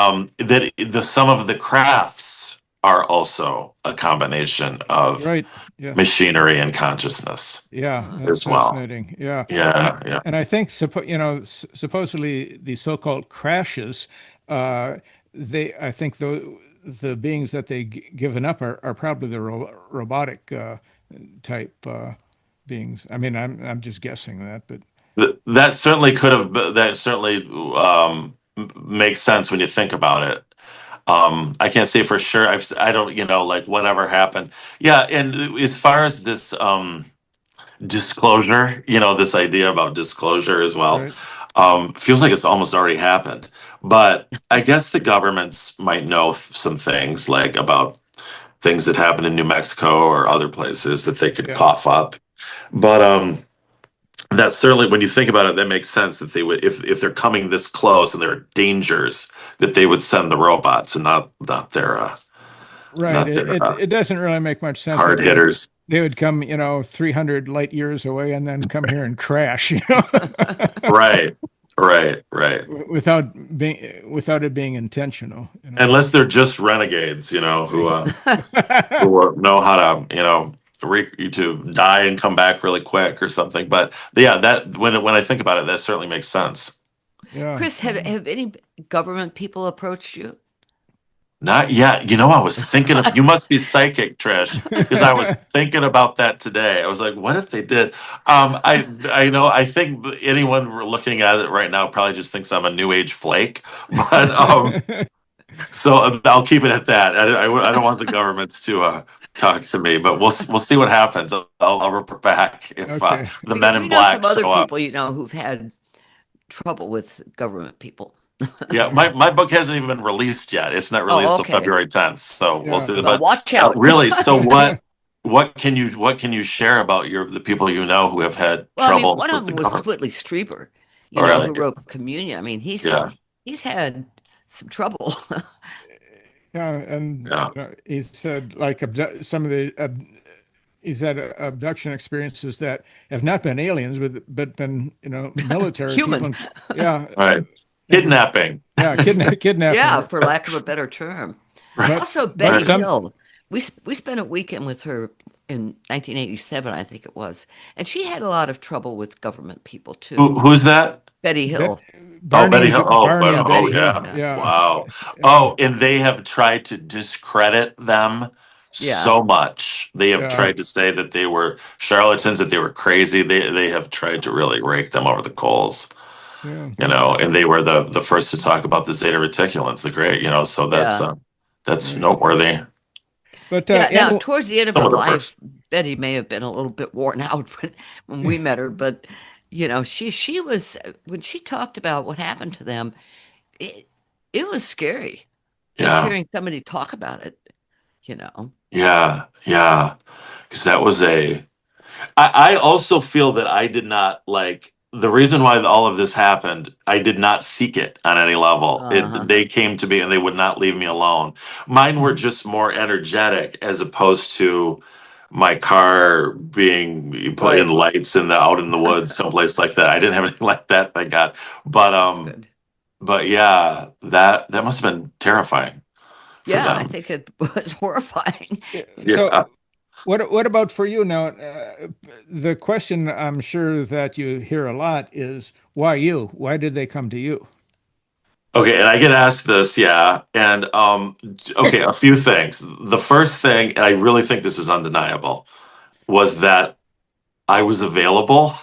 S4: some of the crafts are also a combination of machinery and consciousness.
S2: Yeah, that's fascinating. Yeah. And I think supposedly the so-called crashes I think the beings that they given up are probably the robotic type beings. I mean, I'm just guessing that, but
S4: That certainly could have. That certainly makes sense when you think about it. I can't say for sure. I don't, like whatever happened. Yeah, and as far as this disclosure, this idea about disclosure as well,
S2: right.
S4: feels like it's almost already happened. But I guess the governments might know some things, like about things that happened in New Mexico or other places that they could
S2: Yeah.
S4: cough up. But that certainly, when you think about it, that makes sense that they would, if they're coming this close and there are dangers, that they would send the robots and not their
S2: Right.
S4: not
S2: It,
S4: their
S2: it it doesn't really make much sense that
S4: hard hitters.
S2: they would come, 300 light years away and then come here and crash,
S4: Right, right.
S2: without it being intentional.
S4: Unless they're just renegades, who know how to, to die and come back really quick or something. But yeah, that when I think about it, that certainly makes sense.
S2: Yeah.
S3: Chris, have any government people approached you?
S4: Not yet. I was thinking of, you must be psychic, Trish, because I was thinking about that today. I was like, what if they did? I think anyone looking at it right now probably just thinks I'm a new age flake, but so I'll keep it at that. I don't want the governments to talk to me, but we'll see what happens. I'll report back if
S2: Okay.
S4: the
S3: Because
S4: men
S3: we
S4: in
S3: know
S4: black
S3: some other
S4: show up.
S3: people, who've had trouble with government people.
S4: Yeah, my book hasn't even been released yet. It's not released till
S3: okay.
S4: February 10th, so we'll
S2: Yeah.
S4: see.
S3: Well,
S4: But
S3: watch out.
S4: really, so what can you share about the people who have had
S3: Well, I mean,
S4: trouble
S3: one
S4: with
S3: of
S4: the
S3: them was
S4: government?
S3: Whitley Strieber,
S4: Oh, really?
S3: who wrote Communion. I mean,
S4: Yeah,
S3: he's had some trouble.
S2: Yeah, and
S4: yeah.
S2: he said like some of the he's had abduction experiences that have not been aliens, but been military
S3: Human.
S2: people. Yeah,
S4: Right. Kidnapping.
S2: yeah, kidnapping.
S3: Yeah, for lack of a better term.
S4: Right.
S3: Also,
S2: But
S3: Betty
S2: some
S3: Hill. We spent a weekend with her in 1987, I think it was, and she had a lot of trouble with government people too.
S4: Who's that?
S3: Betty
S2: Be,
S3: Hill.
S4: Oh, Betty Hill.
S3: Yeah,
S4: Oh,
S3: Betty Hill.
S4: yeah.
S3: Yeah.
S2: Yeah,
S4: Wow.
S2: yeah,
S4: Oh, and they have tried to discredit them
S3: Yeah.
S4: so much. They have
S2: yeah,
S4: tried to say that they were charlatans, that they were crazy. They have tried to really rake them over the coals,
S2: yeah.
S4: and they were the first to talk about the Zeta Reticulans, the great, so
S3: Yeah.
S4: that's
S2: Right.
S4: noteworthy.
S2: But
S3: Yeah. Now, towards the end of
S4: Some
S3: her
S4: of the
S3: life,
S4: first.
S3: Betty may have been a little bit worn out when we met her, but she was when she talked about what happened to them, it it was scary just
S4: Yeah,
S3: hearing somebody talk about it. You know.
S4: yeah. Because that was I also feel that I did not like the reason why all of this happened. I did not seek it on any level.
S3: Uh-huh.
S4: They came to me and they would not leave me alone. Mine were
S2: Mhm.
S4: just more energetic as opposed to my car being put in
S3: Right.
S4: lights out in the woods, someplace like that. I didn't have anything like that, thank God. But
S3: That's good.
S4: yeah, that must have been terrifying for
S3: Yeah, I
S4: them.
S3: think it was horrifying.
S2: So,
S4: Yeah.
S2: what about for you now? The question I'm sure that you hear a lot is why you? Why did they come to you?
S4: Okay, and I get asked this, yeah. And okay, a few things. The first thing, and I really think this is undeniable, was that I was available.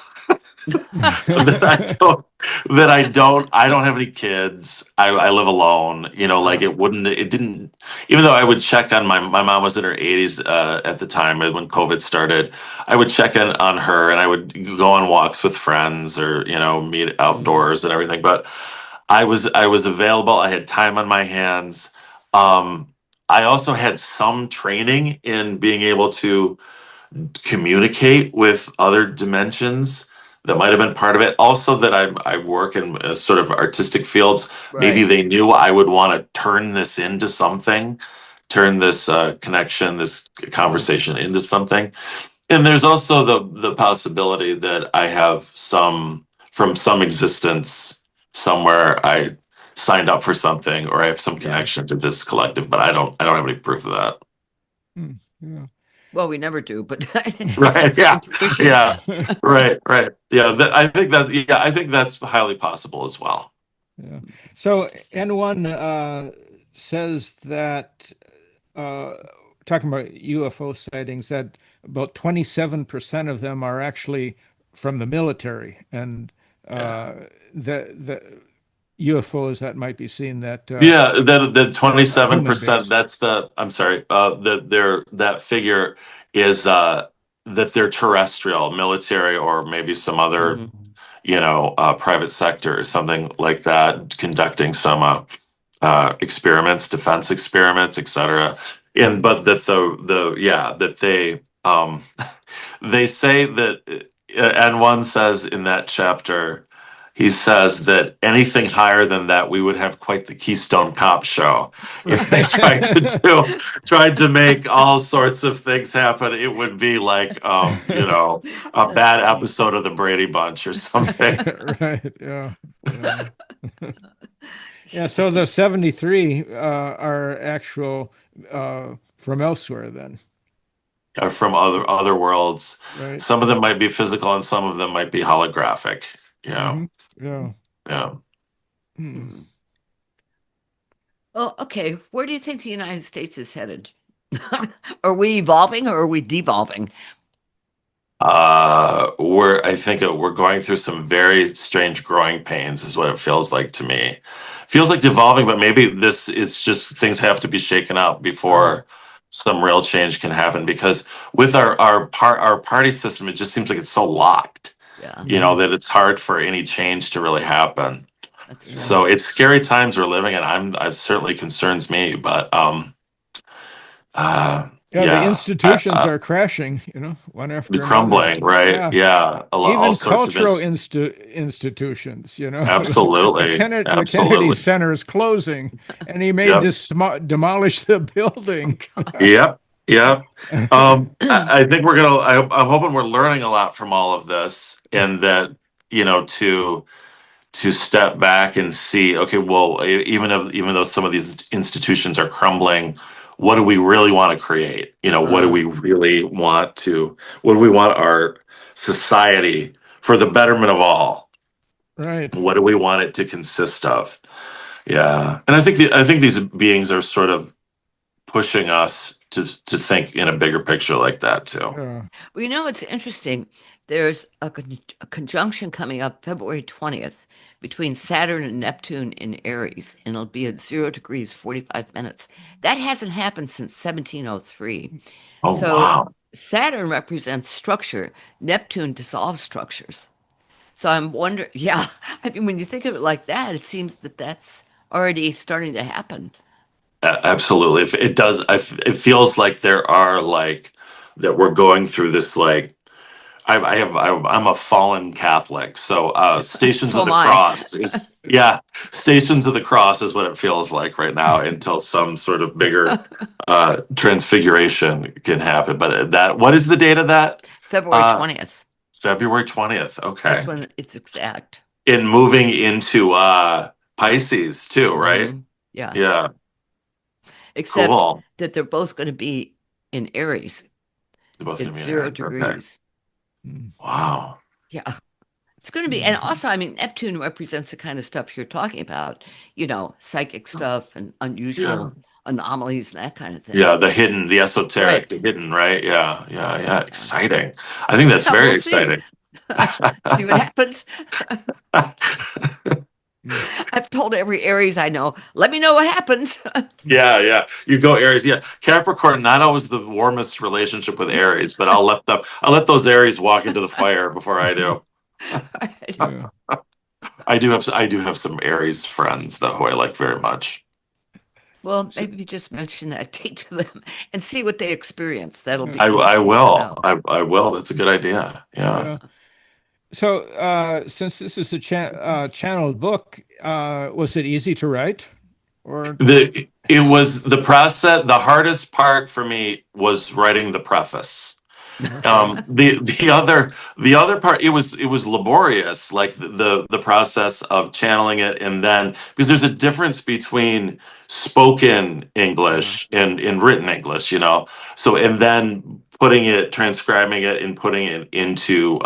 S4: that I don't have any kids. I live alone. Like it didn't, even though I would check on my mom was in her 80s at the time when COVID started. I would check in on her and I would go on walks with friends or, meet outdoors and everything. But I was available. I had time on my hands. I also had some training in being able to communicate with other dimensions that might have been part of it. Also, that I work in sort of artistic fields. Maybe
S3: Right.
S4: they knew I would want to turn this into something, turn this connection, this conversation into something. And there's also the possibility that I have from some existence somewhere I signed up for something or I have some
S3: Yeah.
S4: connection to this collective, but I don't have any proof of that.
S2: Yeah.
S3: Well, we never do, but
S4: Right. Yeah.
S3: intuition.
S4: Yeah. Right. Yeah. I think that's highly possible as well.
S2: Yeah. So
S3: Interesting.
S2: N1 says that, uh, talking about UFO sightings, that about 27% of them are actually from the military, and
S4: Yeah.
S2: the UFOs that might be seen that
S4: Yeah, the
S2: are
S4: 27%,
S2: human based.
S4: that's I'm sorry, that figure is that they're terrestrial, military, or maybe some other,
S3: Mm.
S4: private sector or something like that, conducting some experiments, defense experiments, etc. And but that that they say that, and one says in that chapter, he says that anything higher than that, we would have quite the Keystone Cop show. If they tried to make all sorts of things happen, it would be like, a
S3: That's
S4: bad
S3: funny.
S4: episode of the Brady Bunch or something.
S2: Right. Yeah. Yeah. Yeah. So the 73 are actual from elsewhere then,
S4: From other worlds.
S2: right?
S4: Some of them might be physical, and some of them might be holographic.
S2: Hmm. Yeah.
S4: Yeah.
S2: Hmm.
S3: Hmm. Well, okay. Where do you think the United States is headed? Are we evolving or are we devolving?
S4: I think we're going through some very strange growing pains, is what it feels like to me. Feels like devolving, but maybe this is just things have to be shaken up
S3: Uh,
S4: before some real change can happen. Because with our party system, it just seems like it's so locked,
S3: yeah,
S2: Hmm.
S4: that it's hard for any change to really happen.
S3: that's
S2: Yeah.
S3: true.
S4: So it's scary times we're living in. It certainly concerns me, but
S2: Yeah. The
S4: yeah,
S2: institutions are crashing, one
S4: the
S2: after another.
S4: crumbling, right?
S2: Yeah.
S4: Yeah, all
S2: Even
S4: sorts of
S2: cultural institutions,
S4: absolutely,
S2: The Kennedy
S4: absolutely.
S2: Center is closing, and he may
S4: Yep,
S2: demolish the
S3: Oh
S2: building.
S3: God.
S4: yep, yep. I think I'm hoping we're learning a lot from all of this, and that to step back and see, okay, well, even though some of these institutions are crumbling, what do we really want to create? What do
S3: Uh,
S4: we really what do we want our society for the betterment of all?
S2: Right.
S4: What do we want it to consist of? Yeah, and I think these beings are sort of pushing us to think in a bigger picture like that too.
S2: Yeah.
S3: well, it's interesting. There's a conjunction coming up February 20th between Saturn and Neptune in Aries, and it'll be at 0 degrees 45 minutes. That hasn't happened since 1703.
S4: Oh
S3: So
S4: wow.
S3: Saturn represents structure, Neptune dissolves structures. So I'm wondering, yeah, I mean, when you think of it like that, it seems that that's already starting to happen.
S4: Absolutely. If it does, it feels like there are like that we're going through this like I'm a fallen Catholic, so Stations
S3: So
S4: of
S3: am
S4: the
S3: I.
S4: Cross is yeah, Stations of the Cross is what it feels like right now until some sort of bigger transfiguration can happen. But that what is the date of that?
S3: February
S4: Uh,
S3: 20th.
S4: February 20th.
S3: That's
S4: Okay,
S3: when it's exact.
S4: in moving into Pisces too, right?
S3: Yeah.
S4: Yeah,
S3: Except
S4: cool.
S3: that they're both going to be in Aries.
S4: They're both gonna
S3: It's
S4: be in
S3: 0
S4: Aries. Okay.
S3: degrees.
S2: Mm.
S4: Wow.
S3: Yeah. It's going to be, and
S2: Mhm.
S3: also, I mean, Neptune represents the kind of stuff you're talking about, psychic stuff and
S4: Yeah.
S3: unusual anomalies and that kind of thing.
S4: Yeah, the hidden, the esoteric, the
S3: Right.
S4: hidden, right? Yeah, yeah, yeah.
S3: Yeah.
S4: Exciting. I think that's
S3: Yeah, we'll
S4: very
S3: see.
S4: exciting.
S3: See what happens.
S2: Mm.
S3: I've told every Aries I know, let me know what happens.
S4: Yeah, yeah. You go Aries. Yeah, Capricorn. Not always the warmest relationship with Aries, but I'll let those Aries walk into the fire before I do.
S3: Right.
S2: Yeah.
S4: I do have some Aries friends though who I like very much.
S3: Well,
S2: So,
S3: maybe you just mention that date to them and see what they experience. That'll
S2: yeah.
S3: be
S4: I
S3: interesting to
S4: will.
S3: know.
S4: I will. That's a good idea. Yeah.
S2: Yeah. So, since this is a channeled book, was it easy to write? Or
S4: It was the process. The hardest part for me was writing the preface.
S2: okay.
S4: The other part, it was laborious, like the process of channeling it, and then because there's a difference between spoken
S3: Uh,
S4: English and written English, so and then transcribing it and putting it into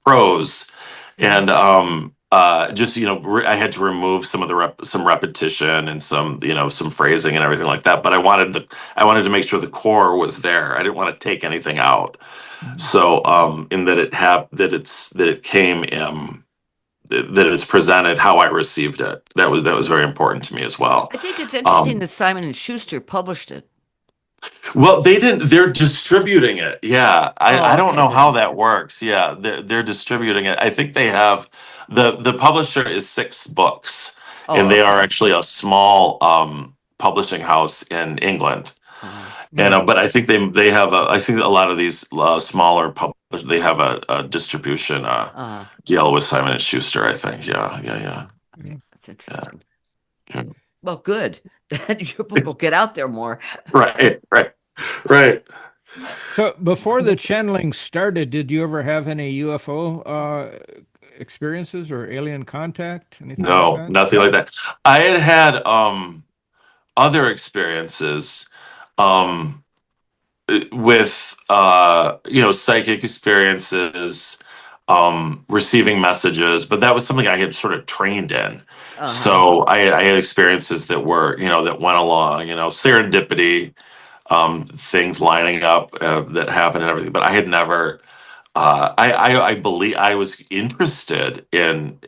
S4: prose, and
S2: Mhm.
S4: just I had to remove some of the some repetition and some some phrasing and everything like that. But I wanted to make sure the core was there. I didn't want to take anything out. So in that it came that it's presented how I received it. That was very important to me as well.
S3: I think it's interesting that Simon and Schuster published it.
S4: Well, they didn't. They're distributing it. Yeah, I don't
S3: Okay,
S4: know
S3: they're
S4: how that works. Yeah, they're distributing it. I think they have the publisher is 6 books, and they are
S3: okay.
S4: actually a small publishing house in England. And but I think they have I think a lot of these smaller publishers they have a distribution deal with Simon and Schuster. I think. Yeah.
S3: That's interesting.
S4: Yeah.
S3: Well, good. Your book will get out there more.
S4: Right.
S2: So before the channeling started, did you ever have any UFO experiences or alien contact? Anything like
S4: No,
S2: that?
S4: nothing like that. I had other experiences um with psychic experiences, receiving messages, but that was something I had sort of trained in. So I had experiences that were that went along, serendipity, things lining up that happened and everything, but I had never I believe I was interested in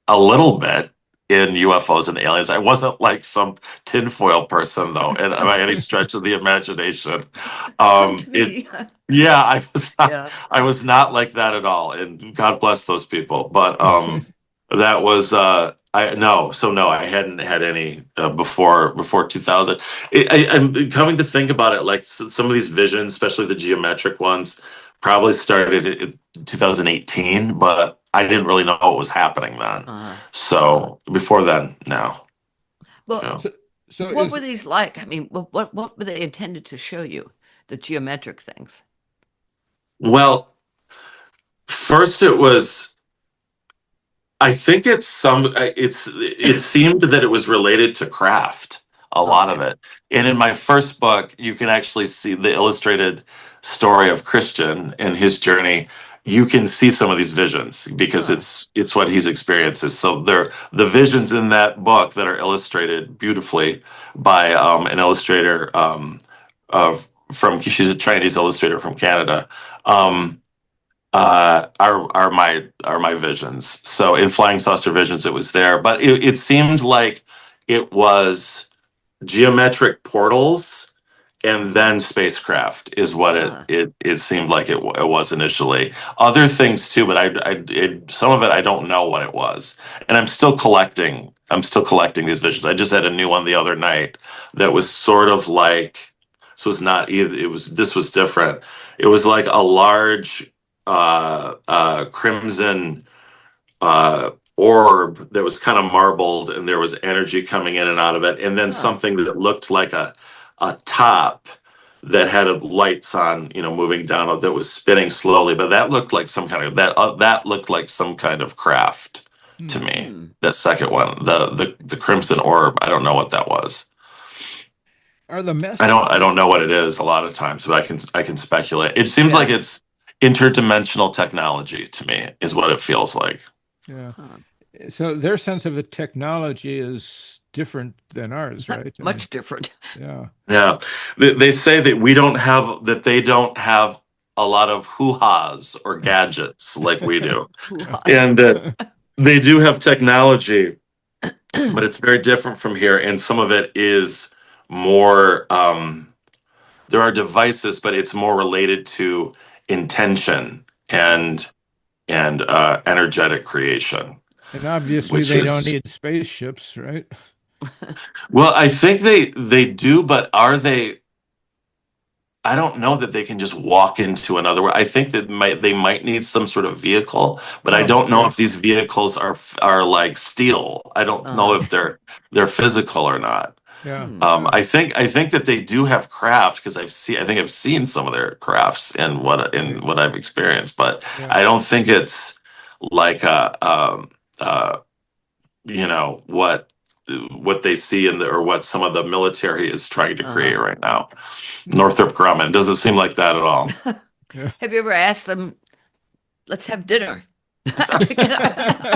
S4: a little bit in UFOs and aliens. I wasn't like some tinfoil person though, and by any stretch of the imagination.
S3: To
S4: It
S3: me.
S4: yeah, I was not,
S3: Yeah.
S4: I was not like that at all, and God bless those people. But that was I no, so no, I hadn't had any before 2000. I'm coming to think about it, like some of these visions, especially the geometric ones, probably started in 2018, but I didn't really know what was happening then. So before then, no.
S3: Well,
S4: No.
S2: So
S3: what were these like? I mean, what were they intended to show you? The geometric things.
S4: Well, first it was. I think it seemed that it was related to craft, a lot of it. And in my first book, you can actually see the illustrated story of Christian and his journey. You can see some of these visions because it's what he's experiences. So the visions in that book that are illustrated beautifully by an illustrator she's a Chinese illustrator from Canada. Are my visions. So in Flying Saucer Visions, it was there, but it seemed like it was geometric portals and then spacecraft is what it seemed like it was initially. Other things too, but some of it I don't know what it was, and I'm still collecting. I'm still collecting these visions. I just had a new one the other night that was sort of like. So it's not either. This was different. It was like a large crimson orb that was kind of marbled, and there was energy coming in and out of it, and then something that looked like a top that had lights on, moving down that was spinning slowly, but that looked like some kind of that looked like some kind of craft to me. That second one, the crimson orb, I don't know what that was.
S2: Are the messages?
S4: I don't know what it is a lot of times, but I can speculate. It seems like it's interdimensional technology to me, is what it feels like.
S2: Yeah. So their sense of a technology is different than ours, right?
S3: Much different.
S2: Yeah.
S4: Yeah. They say that they don't have a lot of hoo-has or gadgets like we do. And that they do have technology, but it's very different from here. And some of it is more, there are devices, but it's more related to intention and energetic creation.
S2: And obviously they don't need spaceships, right?
S4: Well, I think they do, but are they? I don't know that they can just walk into another world. I think that they might need some sort of vehicle, but I don't know if these vehicles are like steel. I don't know if they're physical or not.
S2: Yeah.
S4: I think that they do have craft because I think I've seen some of their crafts in what I've experienced, but I don't think it's like what they see or what some of the military is trying to create right now. Northrop Grumman doesn't seem like that at all.
S3: Have you ever asked them, let's have dinner?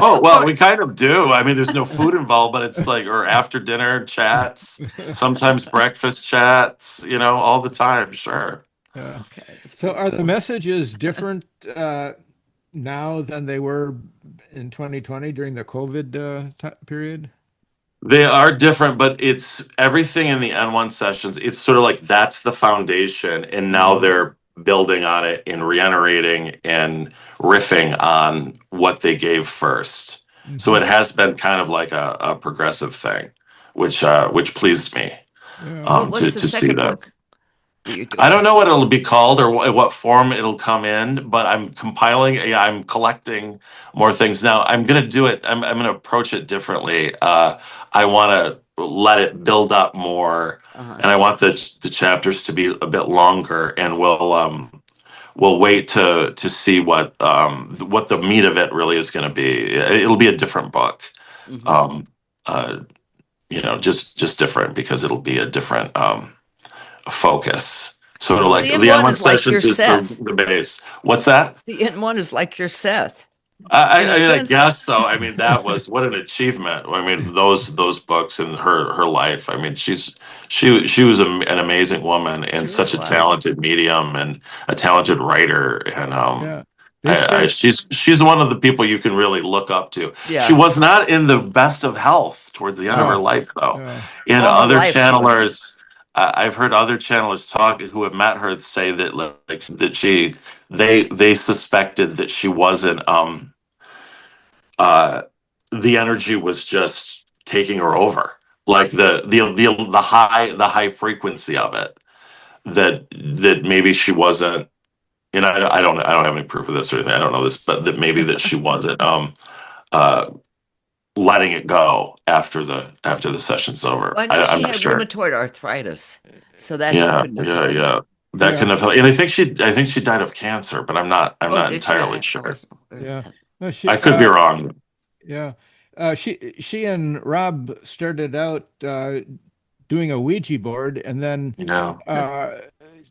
S4: Oh, well, we kind of do. I mean, there's no food involved, but it's like, or after dinner chats, sometimes breakfast chats, all the time. Sure.
S2: Yeah.
S3: Okay, that's
S2: So
S3: pretty
S2: are the
S3: cool.
S2: messages different now than they were in 2020 during the COVID period?
S4: They are different, but it's everything in the N1 sessions. It's sort of like that's the foundation, and now
S2: Mhm.
S4: they're building on it and reiterating and riffing on what they gave first. So
S2: Mhm.
S4: it has been kind of like a progressive thing, which pleased me
S2: Yeah.
S3: What's the
S4: to see
S3: second
S4: that.
S3: book that you're
S4: I don't
S3: doing?
S4: know what it'll be called or what form it'll come in, but I'm compiling. Yeah, I'm collecting more things now. I'm gonna do it. I'm gonna approach it differently. I want to let it build up more,
S3: Uh-huh.
S4: and I want the chapters to be a bit longer. And we'll wait to see what the meat of it really is going to be. It'll be a different book.
S3: Hmm.
S4: Um, uh, just different because it'll be a different. Focus. Sort of
S2: Yeah.
S3: So
S4: like
S3: the
S4: the
S3: N1
S4: N1
S3: is like your
S4: sessions is
S3: Seth.
S4: the base. What's that?
S3: The N1 is like your Seth,
S4: I,
S3: in a
S4: I mean, I
S3: sense.
S4: guess so. I mean, that was what an achievement. I mean, those books and her life. I mean, she was an amazing woman
S3: She
S4: and
S3: really
S4: such a
S3: was.
S4: talented medium and a talented writer. And
S2: Yeah. They shared.
S4: she's one of the people you can really look up to. She
S3: Yeah.
S4: was not in the best of health towards the end of her
S3: Oh,
S4: life, though.
S2: Yeah.
S4: And
S3: all her
S4: other
S3: life she wasn't.
S4: channelers, I've heard other channelers talk who have met her say that like that they suspected that she wasn't. Uh, the energy was just taking her over, like the high frequency of it. That maybe she wasn't. And I don't have any proof of this or anything. I don't know this, but that maybe that she wasn't uh, letting it go after the session's over.
S3: Well, I know
S4: I'm
S3: she
S4: not
S3: had
S4: sure.
S3: rheumatoid arthritis, so that
S4: Yeah,
S3: couldn't have
S4: yeah,
S3: helped.
S4: yeah. That
S2: Yeah.
S4: couldn't have helped. And I think she died of cancer, but I'm
S3: Oh,
S4: not
S3: did she?
S4: entirely
S3: I
S4: sure.
S3: wasn't aware of
S2: Yeah.
S3: that.
S2: No,
S4: I could be wrong.
S2: yeah. She and Rob started out doing a Ouija board, and then
S4: You know.
S2: uh,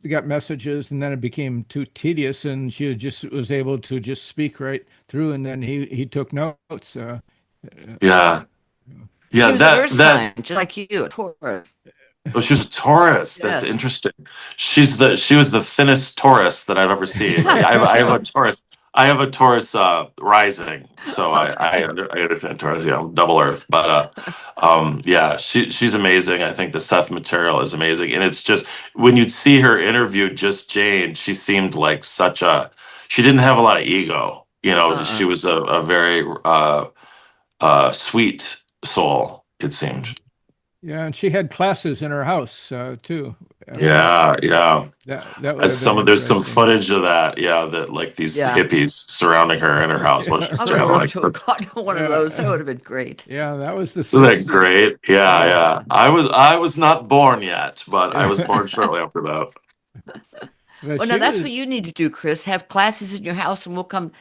S2: they got messages, and then it became too tedious, and she just was able to just speak right through, and then he took notes.
S4: Yeah.
S3: She
S4: Yeah,
S3: was an
S4: that
S3: earth
S4: that
S3: sign, just like you, a Taurus.
S4: oh, she was a Taurus. That's
S3: Yes.
S4: interesting. She was the thinnest Taurus that I've ever seen. I have a Taurus. I have a Taurus rising, so
S3: Okay.
S4: I understand Taurus. Yeah, I'm double Earth, but yeah, she's amazing. I think the Seth material is amazing, and it's just when you'd see her interviewed, just Jane, she seemed like she didn't have a lot of ego. She
S3: Uh-uh.
S4: was a very sweet soul. It seemed.
S2: Yeah, and she had classes in her house too. I mean,
S4: Yeah, yeah.
S2: that would have been
S4: There's some
S2: interesting.
S4: footage of that. Yeah, that like these
S3: Yeah.
S4: hippies surrounding her in her house while she's
S3: I would have loved
S2: Right.
S4: traveling.
S3: to have gone to one of those. That
S2: Yeah.
S3: would have been great.
S2: Yeah, that was the
S4: Isn't that
S2: 60s.
S4: great? Yeah,
S2: Yeah.
S4: yeah. I was not born yet, but I was born
S2: Yeah.
S4: shortly after that.
S2: But
S3: Well, now
S2: she
S3: that's
S2: was
S3: what you need to do, Chris. Have classes in your house and we'll come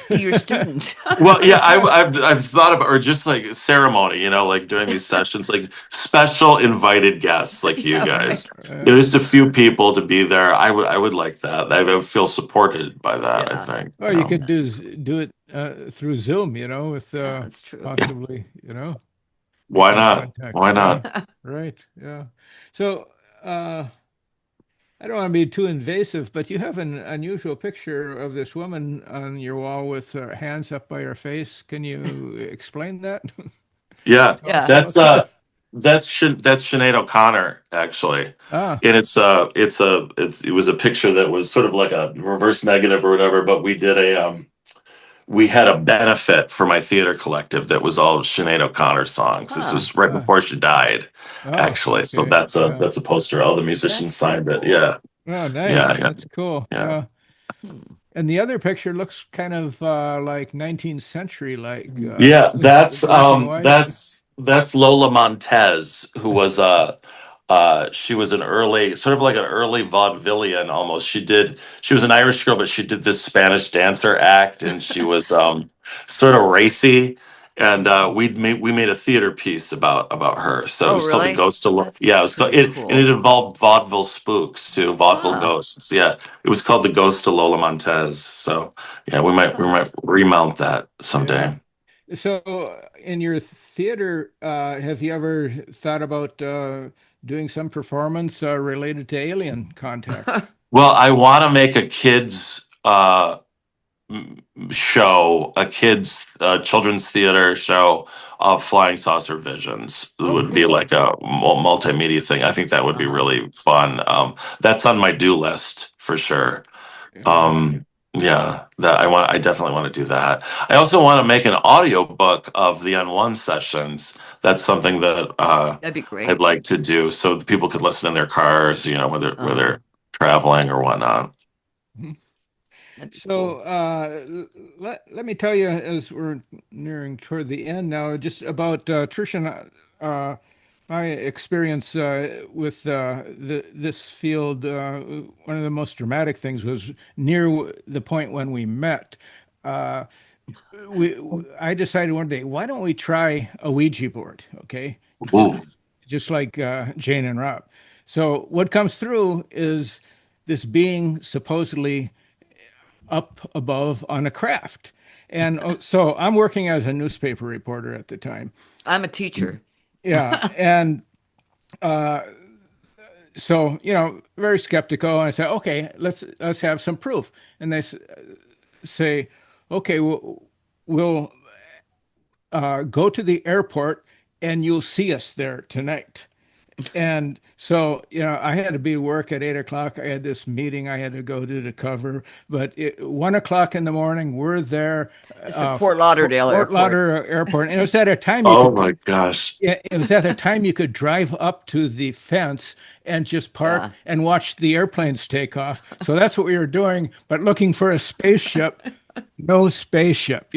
S3: be your students.
S4: Well, yeah, I've thought about or just like ceremony, like during these sessions, like special invited guests like you
S3: Yeah, right.
S4: guys.
S2: uh,
S4: Just a few people to be there. I would like that. I would feel supported by that, I
S3: Yeah,
S4: think.
S2: or you could do it through Zoom, with
S3: yeah, that's true.
S2: possibly,
S4: Why
S2: making
S4: not?
S2: contact.
S4: Why
S2: Yeah,
S4: not?
S2: right. Yeah. So I don't want to be too invasive, but you have an unusual picture of this woman on your wall with her hands up by her face. Can you explain that?
S4: Yeah,
S2: Tell us
S3: Yeah.
S2: about
S4: that's
S2: that.
S4: that's Sinead O'Connor actually,
S2: Ah,
S4: and it was a picture that was sort of like a reverse negative or whatever. But we had a benefit for my theater collective that was all Sinead O'Connor songs. This
S3: Huh.
S4: was right
S2: ah,
S4: before she died,
S2: oh,
S4: actually. So
S2: okay. Yeah.
S4: that's a poster. All the
S3: That's
S4: musicians
S3: pretty
S4: signed it.
S3: cool.
S4: Yeah,
S2: Oh,
S4: yeah,
S2: nice.
S4: yeah,
S2: That's cool.
S4: yeah.
S2: Yeah.
S3: Hmm.
S2: And the other picture looks kind of like 19th century, like
S4: Yeah,
S2: black and white.
S4: that's Lola Montez, who was she was an early sort of like an early vaudevillian almost. She was an Irish girl, but she did this Spanish dancer act, and she was sort of racy, and we made a theater piece about her. So it
S3: Oh,
S4: was called the
S3: really?
S4: Ghost of
S3: That's
S4: yeah. It was called
S3: pretty
S4: it, and
S3: cool.
S4: it involved vaudeville spooks too, vaudeville
S3: Ah,
S4: ghosts. Yeah, it was called the Ghost of Lola Montez. So yeah, we might remount that
S2: Yeah.
S4: someday.
S2: So, in your theater, have you ever thought about doing some performance related to alien contact?
S4: Well, I want to make a kids show, a kids children's theater show of flying saucer visions. It
S3: oh,
S4: would be
S3: cool.
S4: like a multimedia thing. I think that would be
S3: Uh-huh.
S4: really fun. That's on my do list for sure.
S2: Yeah.
S4: Um, yeah, that I definitely want to do that. I also want to make an audio book of the N1 sessions. That's something that
S3: That'd be
S4: I'd
S3: great.
S4: like to do so that people could listen in their cars, whether
S3: Uh-huh.
S4: they're traveling or whatnot.
S2: Mhm.
S3: That'd be
S2: So,
S3: cool.
S2: let me tell you, as we're nearing toward the end now, just about Trish and my experience with this field. One of the most dramatic things was near the point when we met. Uh, we I decided one day, why don't we try a Ouija board? Okay,
S4: Ooh.
S2: just like Jane and Rob. So what comes through is this being supposedly up above on a craft. And so I'm working as a newspaper reporter at the time.
S3: I'm a teacher.
S2: Yeah. And so, very skeptical. And I said, okay, let's have some proof. And they say, okay, we'll go to the airport and you'll see us there tonight. And so, I had to be at work at 8 o'clock. I had this meeting I had to go to cover. But 1 o'clock in the morning, we're there,
S3: It's at Fort Lauderdale
S2: Fort
S3: Airport.
S2: Lauderdale Airport. And it was at a time you
S4: Oh
S2: could,
S4: my gosh.
S2: it was at a time you could drive up to the fence and just park
S3: Yeah.
S2: and watch the airplanes take off. So that's what we were doing, but looking for a spaceship, no spaceship.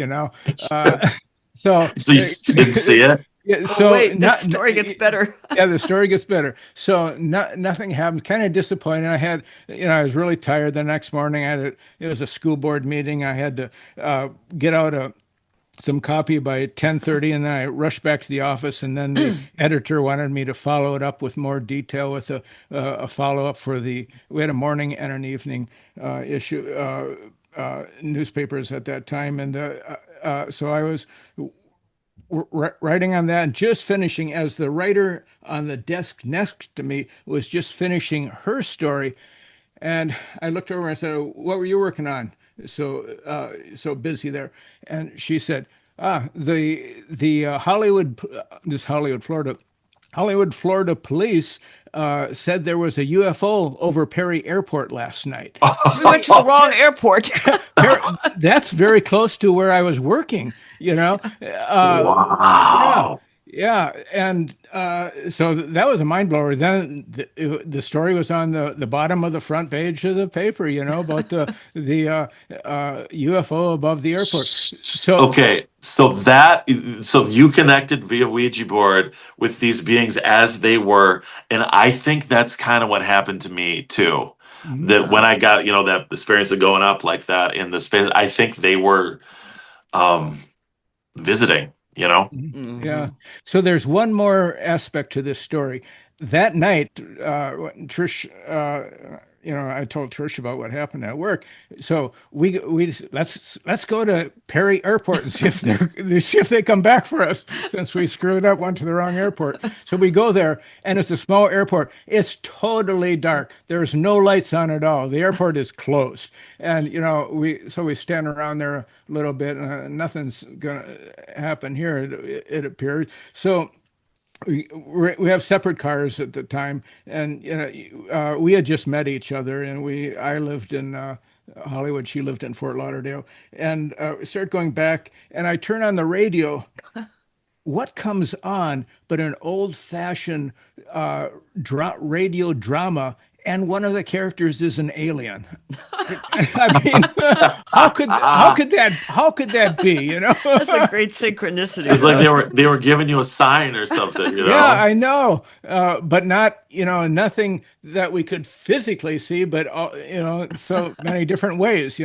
S2: Uh, so,
S4: So you didn't see it?
S2: yeah,
S3: Oh,
S2: so
S3: wait, that story gets better.
S2: yeah, the story gets better. So nothing happened. Kind of disappointed. I was really tired the next morning. It was a school board meeting. I had to get out some copy by 10:30, and then I rushed back to the office. And then the editor wanted me to follow it up with more detail with a follow up for we had a morning and an evening issue. Newspapers at that time, and so I was writing on that and just finishing as the writer on the desk next to me was just finishing her story. And I looked over and I said, what were you working on? So busy there. And she said, the Hollywood, Florida police said there was a UFO over Perry Airport last night.
S3: We went to the wrong airport.
S2: That's very close to where I was working, you know. Yeah,
S4: Wow.
S2: yeah, and so that was a mind blower. Then the story was on the bottom of the front page of the paper, about the UFO above the airport. So,
S4: Okay, so you connected via Ouija board with these beings as they were, and I think that's kind of what happened to me too.
S2: mhm,
S4: That when I got, that experience of going up like that in the space, I think they were um visiting,
S2: mhm, yeah.
S3: Hmm.
S2: So there's one more aspect to this story. That night, Trish, I told Trish about what happened at work. So let's go to Perry Airport and see if they come back for us since we screwed up, went to the wrong airport. So we go there, and it's a small airport. It's totally dark. There's no lights on at all. The airport is closed, and we stand around there a little bit. Nothing's gonna happen here. It appeared so we have separate cars at the time, and we had just met each other, and I lived in Hollywood, she lived in Fort Lauderdale, and we started going back, and I turn on the radio. What comes on but an old-fashioned radio drama, and one of the characters is an alien. I mean, how could that be?
S3: That's a great synchronicity,
S4: It's like
S3: though.
S4: they were giving you a sign or something,
S2: Yeah, I know, but not, nothing that we could physically see, but so many different ways.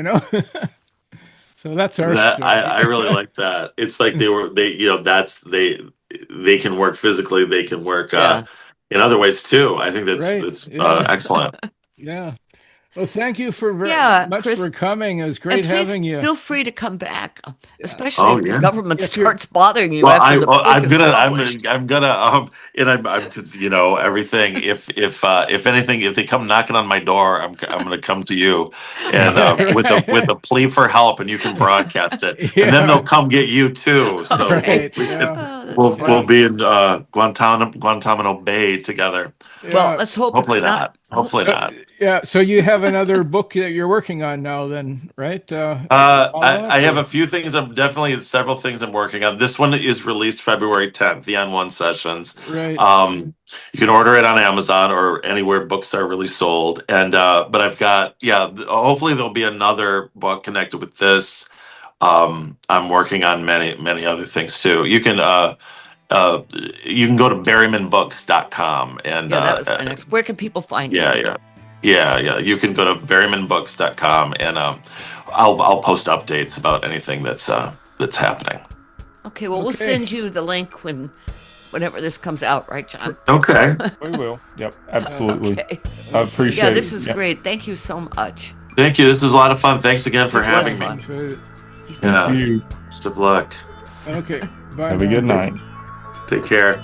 S2: So that's our
S4: That
S2: story.
S4: I really like that. It's like they can work physically, they can work
S3: Yeah.
S4: in other ways too. I think
S2: Right.
S4: that's
S2: Yeah.
S4: excellent.
S2: Yeah. Well, thank you for very
S3: Yeah,
S2: much
S3: Chris.
S2: for coming. It was
S3: And
S2: great
S3: please
S2: having you.
S3: feel free to come back, especially
S4: Oh
S3: if the
S4: yeah.
S3: government
S2: If you're
S3: starts bothering you
S4: Well,
S3: after the book
S4: I'm
S3: is
S4: gonna
S3: published.
S4: I'm gonna and I'm because everything. If anything, if they come knocking on my door, I'm gonna come to you and
S3: Okay.
S4: with a plea for help, and you can broadcast it, and then they'll
S2: Yeah.
S4: come get you too. So
S3: Okay.
S2: Right.
S4: we can
S2: Yeah.
S3: Oh, that's
S4: we'll
S3: funny.
S2: Yeah.
S4: be in Guantanamo Bay together.
S3: Well,
S2: Yeah.
S3: let's hope it's
S4: Hopefully
S3: not.
S4: not. Hopefully
S2: So
S4: not.
S2: yeah. So you have another book that you're working on now, then, right? Follow
S4: I
S2: up
S4: have a
S2: or
S4: few things. I'm definitely several things I'm working on. This one is released February 10th, the N1 sessions.
S2: right.
S4: You can order it on Amazon or anywhere books are really sold. And but I've got hopefully there'll be another book connected with this. I'm working on many other things too. You can go to berrymanbooks.com and
S3: Yeah, that was my next. Where can people find you?
S4: yeah. You can go to berrymanbooks.com and I'll post updates about anything that's happening.
S3: Okay, well, we'll
S2: Okay.
S3: send you the link whenever this comes out, right, John?
S4: Okay.
S1: We will. Yep, absolutely.
S3: Okay.
S1: I appreciate
S3: Yeah,
S1: it.
S3: this was
S1: Yep.
S3: great. Thank you so much.
S4: Thank you. This was a lot of fun. Thanks again for
S3: It was
S4: having
S3: fun.
S4: me.
S1: Thank
S4: Yeah.
S1: you.
S4: Best of luck.
S2: Okay. Bye.
S1: Have a
S2: now.
S1: good night.
S4: Take care.